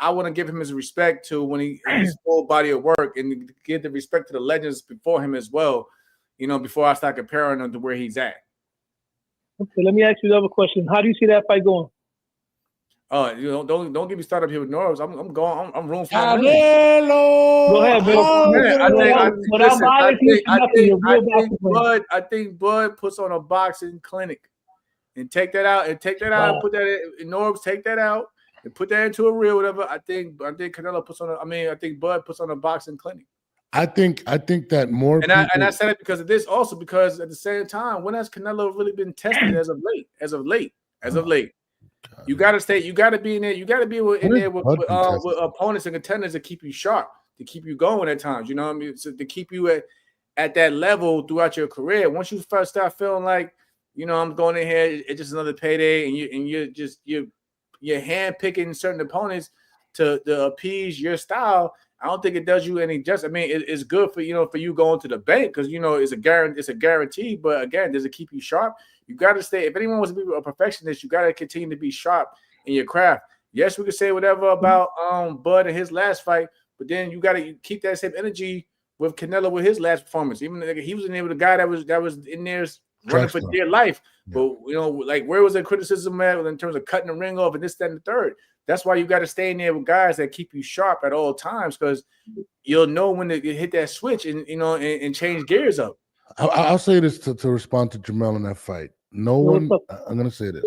want to give him his respect to when his full body of work, and give the respect to the legends before him as well. You know, before I start comparing him to where he's at. Okay, let me ask you the other question. How do you see that fight going? You know, don't get me started up here with nerves. I'm room for Go ahead, I think Bud puts on a boxing clinic and take that out and put that in Norbs, take that out and put that into a reel, whatever. I think Canelo puts on I think Bud puts on a boxing clinic. I think that more and I said it because of this, also because at the same time, when has Canelo really been tested as of late? You gotta be in there. You gotta be in there with opponents and contenders to keep you sharp, to keep you going at times. You know what I mean? So to keep you at that level throughout your career. Once you first start feeling like, you know, I'm going in here, it's just another payday, and you're hand picking certain opponents to appease your style. I don't think it does you any justice. I mean, it's good for you going to the bank because it's a guarantee. But again, does it keep you sharp? You got to stay. If anyone wants to be a perfectionist, you got to continue to be sharp in your craft. Yes, we could say whatever about Bud and his last fight, but then you got to keep that same energy with Canelo with his last performance. Even he was in there with a guy that was in there running for dear life. Yeah. But like where was the criticism at in terms of cutting the ring off and this, that, and the third? That's why you got to stay in there with guys that keep you sharp at all times, because you'll know when to hit that switch and change gears up. I'll say this to respond to Jamel in that fight. No one. I'm going to say this.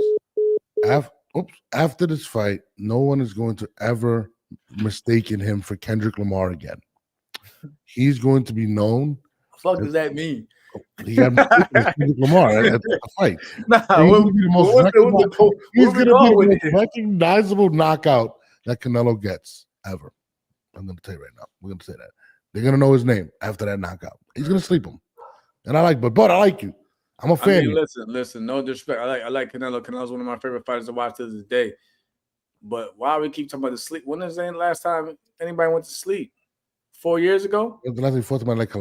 After this fight, no one is going to ever mistaken him for Kendrick Lamar again. He's going to be known. What the fuck does that mean? He got Kendrick Lamar at the fight. He's going to be the most recognizable knockout that Canelo gets ever. I'm going to tell you right now. We're going to say that. They're going to know his name after that knockout. He's going to sleep him. And I like, but I like you. I'm a fan. I mean, listen. No disrespect. I like Canelo. Canelo's one of my favorite fighters to watch to this day. But why we keep talking about the sleep? When is the last time anybody went to sleep? 4 years ago? The last time you fought somebody like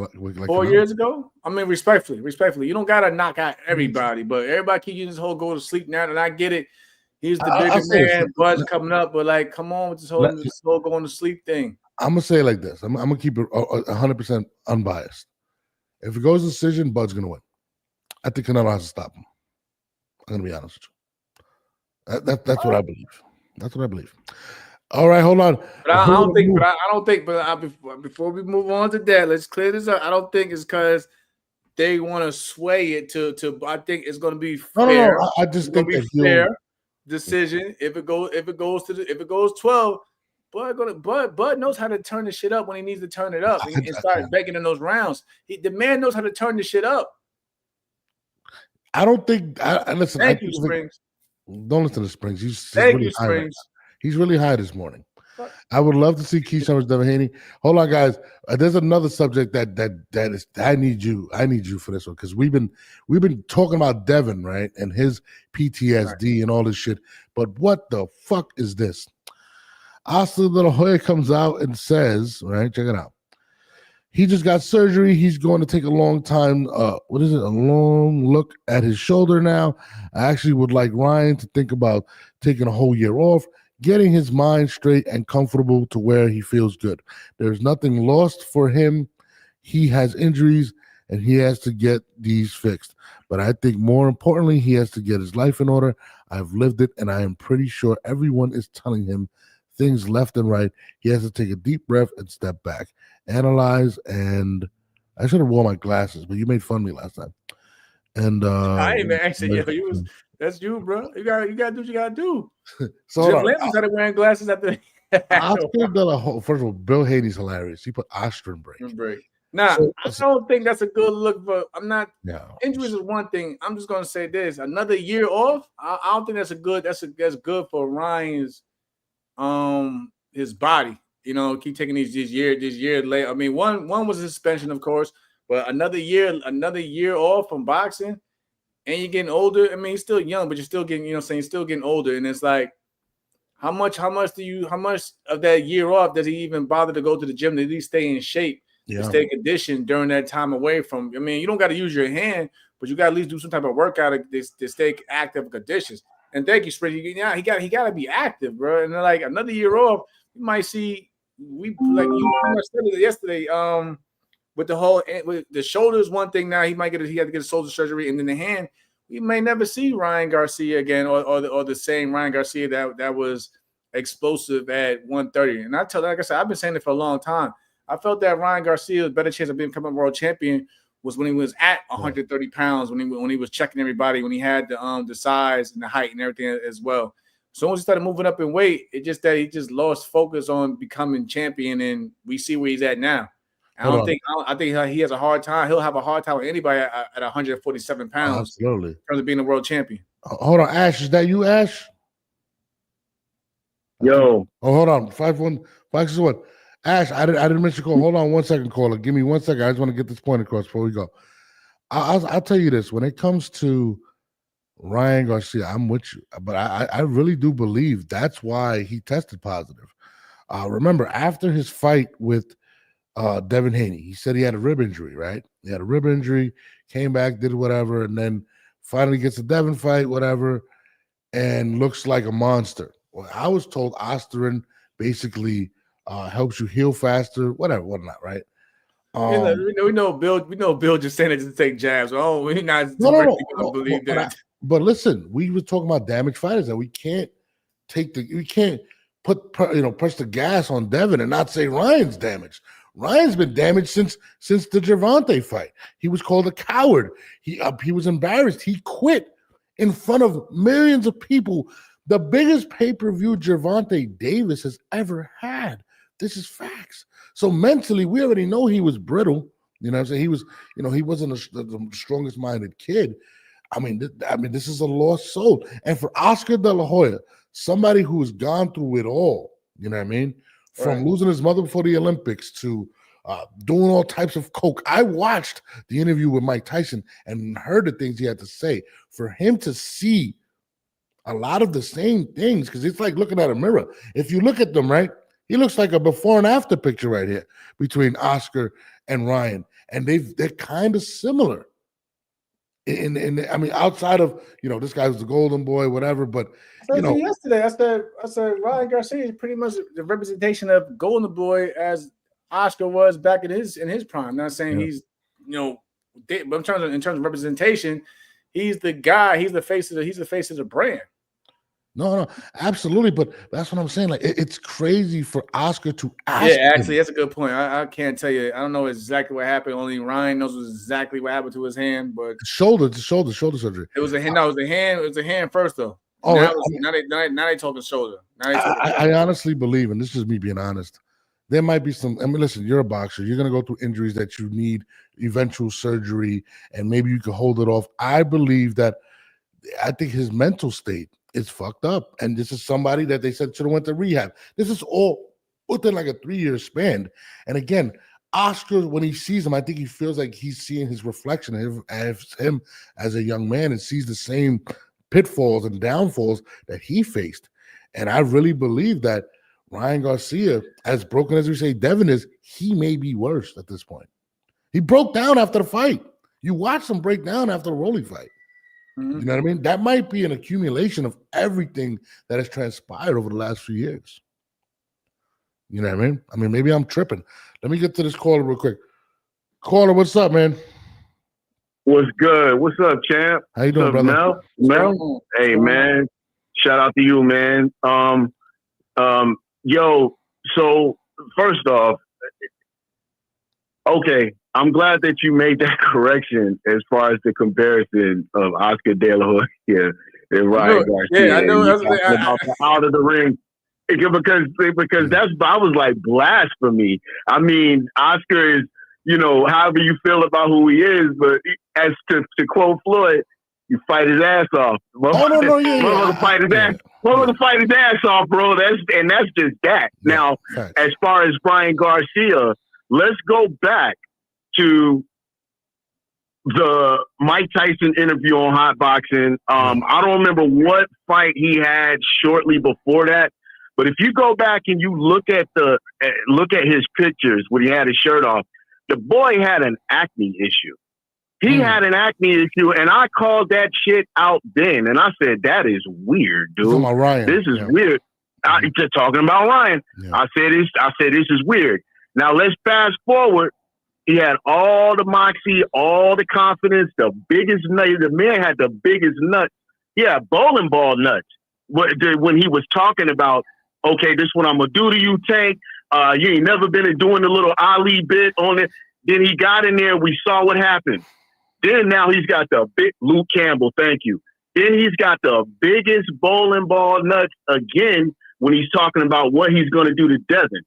4 years ago? I mean, respectfully. You don't gotta knock out everybody, but everybody keep using this whole go to sleep now, and I get it. He's the biggest man, Bud's coming up, but like, come on with this whole going to sleep thing. I'm gonna say it like this. I'm gonna keep it 100% unbiased. If it goes decision, Bud's gonna win. I think Canelo has to stop him. I'm gonna be honest with you. That's what I believe. That's what I believe. All right, hold on. But I don't think. Before we move on to that, let's clear this up. I don't think it's because they want to sway it to. I think it's going to be fair. No. I just think it's fair decision. If it goes 12, Bud knows how to turn the shit up when he needs to turn it up and start begging in those rounds. The man knows how to turn the shit up. I don't think. Listen. Thank you, Springs. Don't listen to Springs. Thank you, Springs. He's really high this morning. I would love to see Keyshawn versus Devin Haney. Hold on, guys. There's another subject that is. I need you for this one, because we've been talking about Devin, right, and his PTSD and all this shit. But what the fuck is this? Oscar De La Hoya comes out and says, right, check it out. He just got surgery. He's going to take a long time. A long look at his shoulder now. I actually would like Ryan to think about taking a whole year off, getting his mind straight and comfortable to where he feels good. There's nothing lost for him. He has injuries and he has to get these fixed. But I think more importantly, he has to get his life in order. I've lived it, and I am pretty sure everyone is telling him things left and right. He has to take a deep breath and step back, analyze, and I should have worn my glasses, but you made fun of me last time. And I ain't actually, that's you, bro. You gotta do what you gotta do. So Jim Lamb started wearing glasses after Oscar De La Hoya. First of all, Bill Haney's hilarious. He put Ostrin break. Nah, I don't think that's a good look. But I'm not. No. Injuries is one thing. I'm just gonna say this: another year off. I don't think that's a good. That's good for Ryan's, his body. You know, keep taking this year late. I mean, one was a suspension, of course, but another year off from boxing, and you're getting older. I mean, he's still young, but you're still getting, still getting older, and it's like, how much of that year off does he even bother to go to the gym to at least stay in shape? To stay conditioned during that time away from. I mean, you don't got to use your hand, but you got to at least do some type of workout to stay active conditions. And thank you, Spritty. Yeah, he got to be active, bro. And like another year off, you might see you said it yesterday. With the shoulders, one thing now he had to get a shoulder surgery, and then the hand, we may never see Ryan Garcia again, or the same Ryan Garcia that was explosive at 130. And like I said, I've been saying it for a long time. I felt that Ryan Garcia's better chance of becoming a world champion was when he was at 130 pounds, when he was checking everybody, when he had the size and the height and everything as well. So once he started moving up in weight, it just that he just lost focus on becoming champion, and we see where he's at now. I think he has a hard time. He'll have a hard time with anybody at 147 pounds. Absolutely. In terms of being a world champion. Hold on, Ash. Is that you, Ash? Yo. Oh, hold on. 561. Ash, I didn't miss your call. Hold on 1 second, caller. Give me 1 second. I just want to get this point across before we go. I'll tell you this. When it comes to Ryan Garcia, I'm with you. But I really do believe that's why he tested positive. Remember, after his fight with Devin Haney, he said he had a rib injury, right? He had a rib injury, came back, did whatever, and then finally gets a Devin fight, whatever, and looks like a monster. Well, I was told Ostrin basically helps you heal faster, whatnot, right? We know Bill just saying it to take jabs. Oh, we're not no, believe that. But listen, we were talking about damaged fighters, and we can't press the gas on Devin and not say Ryan's damaged. Ryan's been damaged since the Gervonta fight. He was called a coward. He was embarrassed. He quit in front of millions of people. The biggest pay-per-view Gervonta Davis has ever had. This is facts. So mentally, we already know he was brittle. You know what I'm saying? He was, he wasn't the strongest minded kid. I mean, this is a lost soul. And for Oscar De La Hoya, somebody who has gone through it all, you know what I mean? From losing his mother before the Olympics to doing all types of coke. I watched the interview with Mike Tyson and heard the things he had to say. For him to see a lot of the same things, because it's like looking at a mirror. If you look at them, right, he looks like a before and after picture right here between Oscar and Ryan, and they're kind of similar. I mean, outside of this guy was the golden boy, whatever. But yesterday, I said Ryan Garcia is pretty much the representation of golden boy as Oscar was back in his prime. Not saying he's but in terms of representation, he's the guy. He's the face of the brand. No, absolutely. But that's what I'm saying. Like, it's crazy for Oscar to ask. Yeah, actually, that's a good point. I can't tell you. I don't know exactly what happened. Only Ryan knows exactly what happened to his hand. But shoulder surgery. It was a hand. No, it was a hand. It was a hand first, though. Oh, now they talking shoulder. I honestly believe, and this is me being honest, there might be some. I mean, listen, you're a boxer. You're going to go through injuries that you need eventual surgery, and maybe you can hold it off. I think his mental state is fucked up, and this is somebody that they said should have went to rehab. This is all within like a 3-year span. And again, Oscar, when he sees him, I think he feels like he's seeing his reflection as him as a young man, and sees the same pitfalls and downfalls that he faced. And I really believe that Ryan Garcia, as broken as we say Devin is, he may be worse at this point. He broke down after the fight. You watched him break down after the Rolly fight. Mm-hmm. You know what I mean? That might be an accumulation of everything that has transpired over the last few years. You know what I mean? I mean, maybe I'm tripping. Let me get to this caller real quick. Caller, what's up, man? What's good? What's up, champ? How you doing, brother? Mel? Hey, man. Shout out to you, man. Yo, so first off, okay, I'm glad that you made that correction as far as the comparison of Oscar De La Hoya and Ryan Garcia. Yeah, I know. And you talking about the out of the ring. Because that's, I was like, blasphemy. I mean, Oscar is, you know, however you feel about who he is, but as to quote Floyd, you fight his ass off. Motherfucker fight his ass off, bro. That's just that. Yeah, now, facts. as far as Brian Garcia, let's go back to the Mike Tyson interview on Hot Boxing. I don't remember what fight he had shortly before that, but if you go back and you look at his pictures when he had his shirt off, the boy had an acne issue. He had an acne issue, and I called that shit out then, and I said, that is weird, dude. About Ryan. This is weird. Just talking about Ryan. Yeah. I said this is weird. Now let's fast forward. He had all the moxie, all the confidence, the biggest nut. The man had the biggest nuts. Yeah, bowling ball nuts. When he was talking about, okay, this is what I'm gonna do to you, Tank. You ain't never been doing the little Ali bit on it. Then he got in there. We saw what happened. Then now he's got the big Luke Campbell. Thank you. Then he's got the biggest bowling ball nuts again when he's talking about what he's going to do to Devin.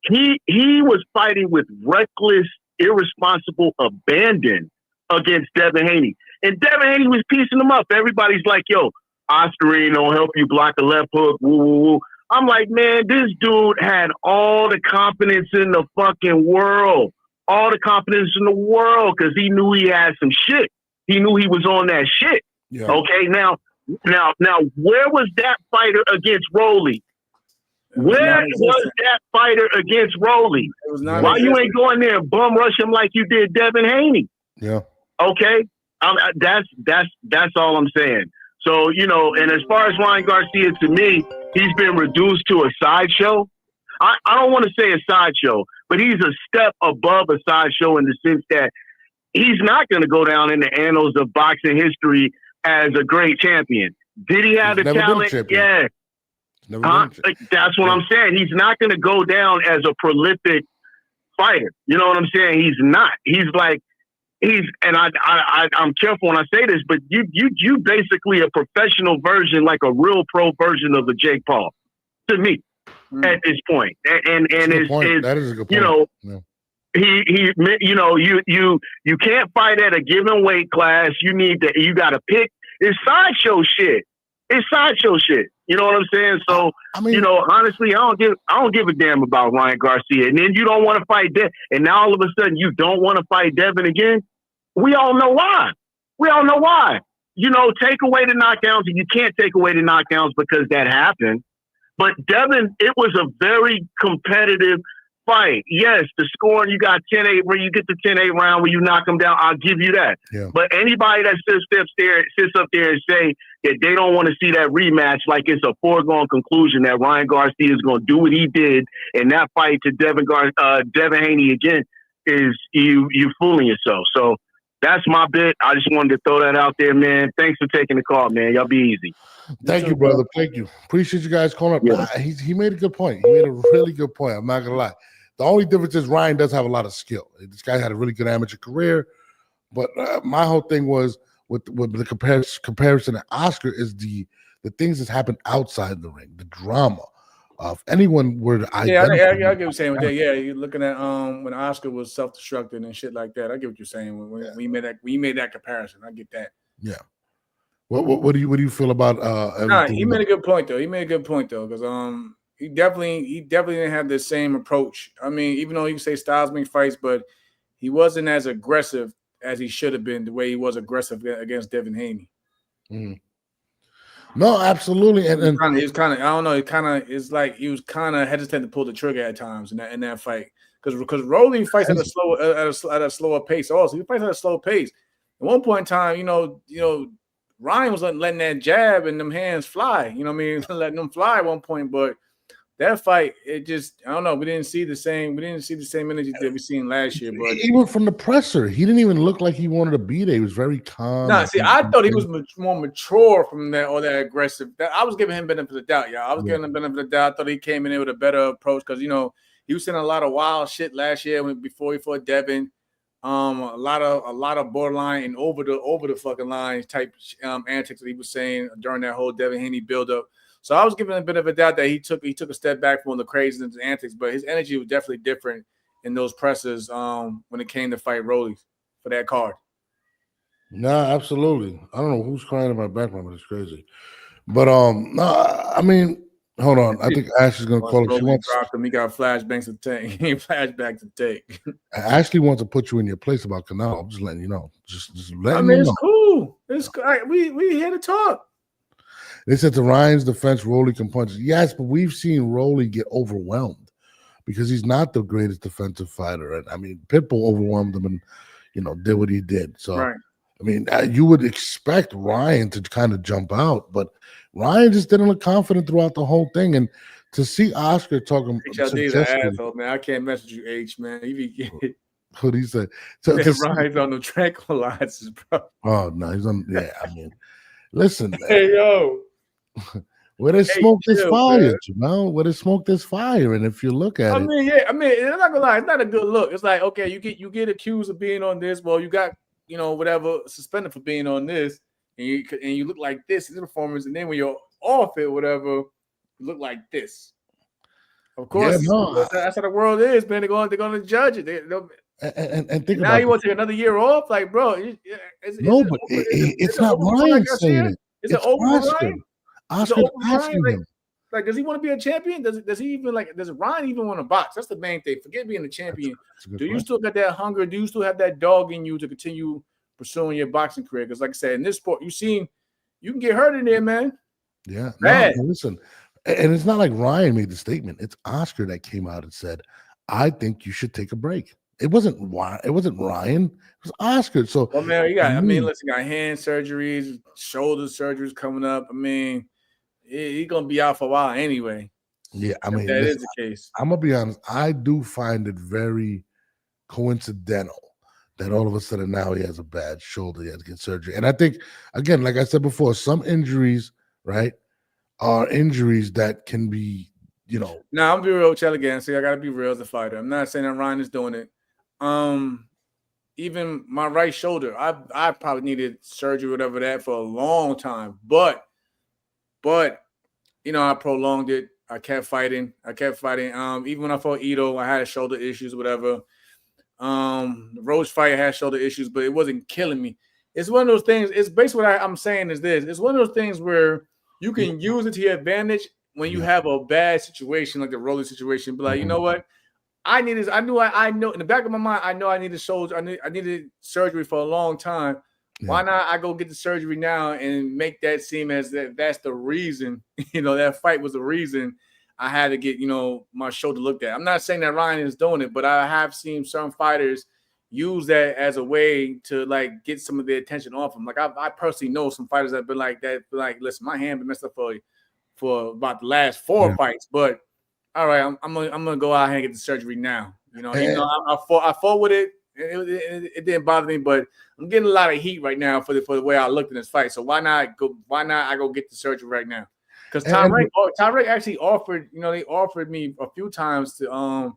He was fighting with reckless, irresponsible abandon against Devin Haney. And Devin Haney was piecing him up. Everybody's like, yo, Oscar ain't gonna help you block a left hook. Woo, woo, woo. I'm like, man, this dude had all the confidence in the fucking world. All the confidence in the world because he knew he had some shit. He knew he was on that shit. Yeah. Okay, now, where was that fighter against Rolly? Where was that fighter against Rolly? Why you ain't going there and bum rush him like you did Devin Haney? Yeah. Okay, that's all I'm saying. So, you know, and as far as Ryan Garcia, to me, he's been reduced to a sideshow. I don't want to say a sideshow, but he's a step above a sideshow in the sense that he's not going to go down in the annals of boxing history as a great champion. Did he have the talent? Yeah. That's what I'm saying. He's not going to go down as a prolific fighter. You know what I'm saying? He's not. And I'm careful when I say this, but you basically a professional version, like a real pro version of the Jake Paul, to me. At this point, and that is a good point. You know, he you know, you can't fight at a given weight class. You got to pick. It's sideshow shit. You know what I'm saying? So, I mean, you know, honestly, I don't give a damn about Ryan Garcia. And then you don't want to fight Devin, and now all of a sudden you don't want to fight Devin again. We all know why. You know, take away the knockdowns, and you can't take away the knockdowns because that happened. But Devin, it was a very competitive fight. Yes, the scoring, you got 10-8, where you get the 10-8 round where you knock them down, I'll give you that. Yeah. But anybody that sits up there and say that they don't want to see that rematch, like it's a foregone conclusion that Ryan Garcia is going to do what he did in that fight to Devin Haney again, is you fooling yourself. So that's my bit. I just wanted to throw that out there, man. Thanks for taking the call, man. Y'all be easy. Thank you, brother. Thank you. Appreciate you guys calling up. Yeah. He made a good point. He made a really good point. I'm not going to lie. The only difference is Ryan does have a lot of skill. This guy had a really good amateur career. But my whole thing was with the comparison to Oscar is the things that happen outside the ring, the drama. If anyone were to identify, I get what you're saying with that. Yeah, you're looking at when Oscar was self-destructing and shit like that. I get what you're saying when we made that comparison. I get that. Yeah. What do you feel about? He made a good point though. Because he definitely didn't have the same approach. I mean, even though you say Styles make fights, but he wasn't as aggressive as he should have been. The way he was aggressive against Devin Haney. Mm-hmm. No, absolutely, and he was kind of I don't know. It's like he was kind of hesitant to pull the trigger at times in that fight because Rolly fights at a slower pace. Also, he fights at a slow pace. At one point in time, you know, Ryan was letting that jab and them hands fly. You know what I mean? Letting them fly at one point, but that fight, it just I don't know. We didn't see the same energy that we seen last year. But even from the presser, he didn't even look like he wanted to be there. He was very calm. Nah, see, I thought he was more mature from that or that aggressive. I was giving him benefit of the doubt, y'all. I was giving him benefit of the doubt. I thought he came in there with a better approach because you know he was saying a lot of wild shit last year before he fought Devin. A lot of borderline and over the fucking line type antics that he was saying during that whole Devin Haney buildup. So I was giving a bit of a doubt that he took a step back from the craziness and antics, but his energy was definitely different in those presses when it came to fight Rolly for that card. Nah, absolutely. I don't know who's crying in my background, but it's crazy. But no, I mean, hold on. I think Ashley's gonna call it. She wants. Dropped him. He got flashbacks to take. Flashback to take. Ashley wants to put you in your place about Canelo. I'm just letting you know. Just letting you know. It's cool. It's we here to talk. They said to Ryan's defense, Rolly can punch. Yes, but we've seen Rolly get overwhelmed because he's not the greatest defensive fighter. And I mean, Pitbull overwhelmed him and did what he did. So right. I mean, you would expect Ryan to kind of jump out, but Ryan just didn't look confident throughout the whole thing. And to see Oscar talking, HLD's an asshole, man. I can't mess with you, H, man. What he said. So Ryan's on the tranquilizers, bro. Oh no, he's on. Yeah, I mean, listen, man. Hey yo. Where there's smoke, there's fire, Jamal. Where there's smoke, there's fire. And if you look at it, I'm not gonna lie, it's not a good look. It's like, okay, you get accused of being on this. Well, you got whatever suspended for being on this, and you look like this in the performance, and then when you're off it, whatever, you look like this. Of course, that's how the world is, man. They're going to judge it. And think now about you want to take another year off, like, bro. It's not Ryan saying it. It's an open Ryan. Oscar's asking him. Like, does he want to be a champion? Does he even does Ryan even want to box? That's the main thing. Forget being a champion. Do you still got that hunger? Do you still have that dog in you to continue pursuing your boxing career? Because, like I said, in this sport, you can get hurt in there, man. Yeah. No, listen, and it's not like Ryan made the statement. It's Oscar that came out and said, "I think you should take a break." It wasn't Ryan. It was Oscar. So, well, man, listen, you got hand surgeries, shoulder surgeries coming up. I mean, he's gonna be out for a while anyway. Yeah, I mean, that is the case. I'm gonna be honest. I do find it very coincidental that all of a sudden now he has a bad shoulder, he has to get surgery. And I think, again, like I said before, some injuries, right, are injuries that can be, Now I'm gonna be real, Chell, again. See, I gotta be real as a fighter. I'm not saying that Ryan is doing it. Even my right shoulder, I probably needed surgery, whatever that, for a long time. But I prolonged it. I kept fighting. Even when I fought Ito, I had shoulder issues, whatever. The Roach fight had shoulder issues, but it wasn't killing me. It's one of those things. It's basically what I'm saying is this. It's one of those things where you can use it to your advantage when you have a bad situation, like the Rolly situation. Be like, you know what? I need this. I know in the back of my mind, I know I needed shoulder. I needed surgery for a long time. Yeah. Why not? I go get the surgery now and make that seem as that's the reason. That fight was the reason I had to get my shoulder looked at. I'm not saying that Ryan is doing it, but I have seen some fighters use that as a way to get some of the attention off them. Like I personally know some fighters that have been like that. Like, listen, my hand been messed up for about the last 4 fights, but. All right, I'm gonna go out here and get the surgery now. I fought with it. It didn't bother me, but I'm getting a lot of heat right now for the way I looked in this fight. So why not I go get the surgery right now? Because Tyrek actually offered, they offered me a few times to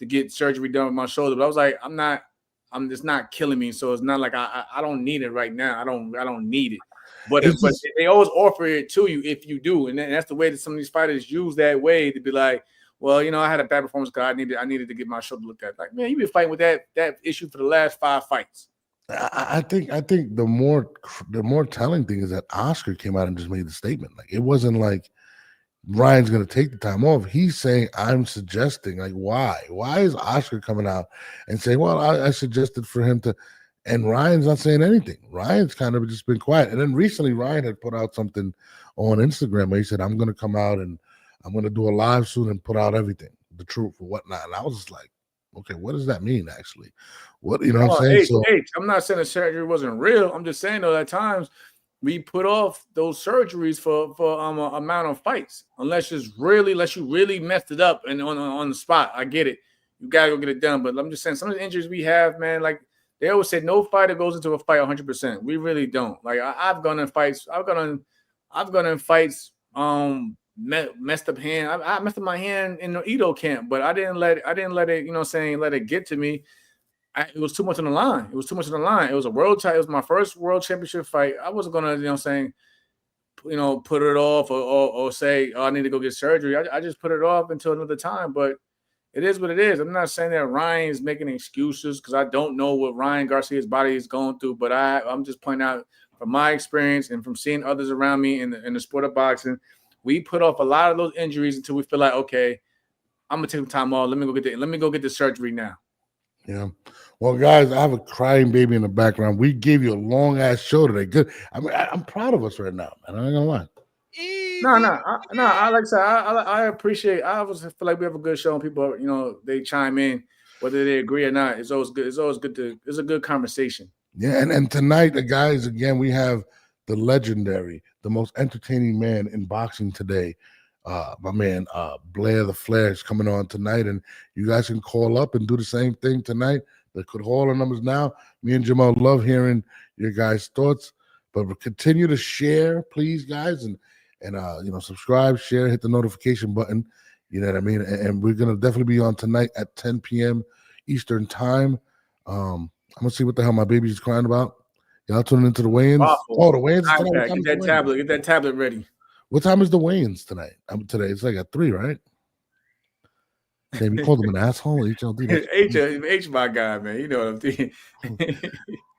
get surgery done with my shoulder, but I was like, it's not killing me, so it's not like I don't need it right now. I don't need it. But they always offer it to you if you do, and that's the way that some of these fighters use that way to be like, well, I had a bad performance because I needed to get my shoulder looked at. Like, man, you've been fighting with that issue for the last 5 fights. I think the more telling thing is that Oscar came out and just made the statement. Like, it wasn't like Ryan's going to take the time off. He's saying, I'm suggesting, like, why is Oscar coming out and saying, well, I suggested for him to. And Ryan's not saying anything. Ryan's kind of just been quiet. And then recently, Ryan had put out something on Instagram where he said, I'm going to come out and I'm going to do a live soon and put out everything, the truth or whatnot. And I was just like, okay, what does that mean, actually? What I'm saying? I'm not saying the surgery wasn't real. I'm just saying, though, at times we put off those surgeries for amount of fights. Unless you really messed it up and on the spot. I get it. You got to go get it done. But I'm just saying, some of the injuries we have, man, like, they always say no fighter goes into a fight 100%. We really don't. Like I've gone in fights. I've gone in fights. Messed up hand. I messed up my hand in the Ito camp, but I didn't let it. Let it get to me. it was too much on the line. It was too much on the line. It was a world title. It was my first world championship fight. I wasn't gonna, put it off or say, oh, I need to go get surgery. I just put it off until another time. But it is what it is. I'm not saying that Ryan's making excuses because I don't know what Ryan Garcia's body is going through. But I'm just pointing out from my experience and from seeing others around me in the sport of boxing, we put off a lot of those injuries until we feel like, okay, I'm gonna take some time off. Let me go get the surgery now. Yeah. Well, guys, I have a crying baby in the background. We gave you a long ass show today. Good. I mean, I'm proud of us right now, man. I'm not gonna lie. No. I like I said, I appreciate. I always feel like we have a good show, and people, they chime in whether they agree or not. It's always good. It's always good it's a good conversation. Yeah, and tonight, the guys, again, we have the legendary, the most entertaining man in boxing today. My man Blair the Flair is coming on tonight, and you guys can call up and do the same thing tonight. They could call our numbers now. Me and Jamal love hearing your guys' thoughts, but continue to share, please, guys, and subscribe, share, hit the notification button. You know what I mean? And we're gonna definitely be on tonight at 10 p.m. Eastern time. I'm gonna see what the hell my baby's crying about. Y'all tuning into the weigh-ins? Oh, the weigh-ins is tonight. Get that tablet ready. What time is the weigh-ins tonight? Today it's like at 3, right? Damn, you called him an asshole? HLD. H my guy, man. You know what I'm thinking.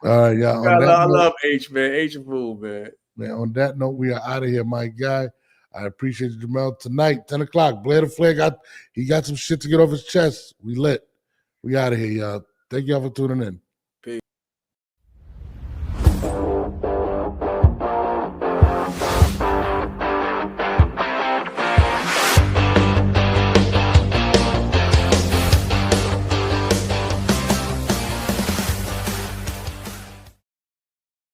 All right, yeah. I love H, man. H a fool, man. Man, on that note, we are out of here, my guy. I appreciate you, Jamel. Tonight, 10 o'clock. Blair the Flair got some shit to get off his chest. We lit. We out of here, y'all. Thank y'all for tuning in.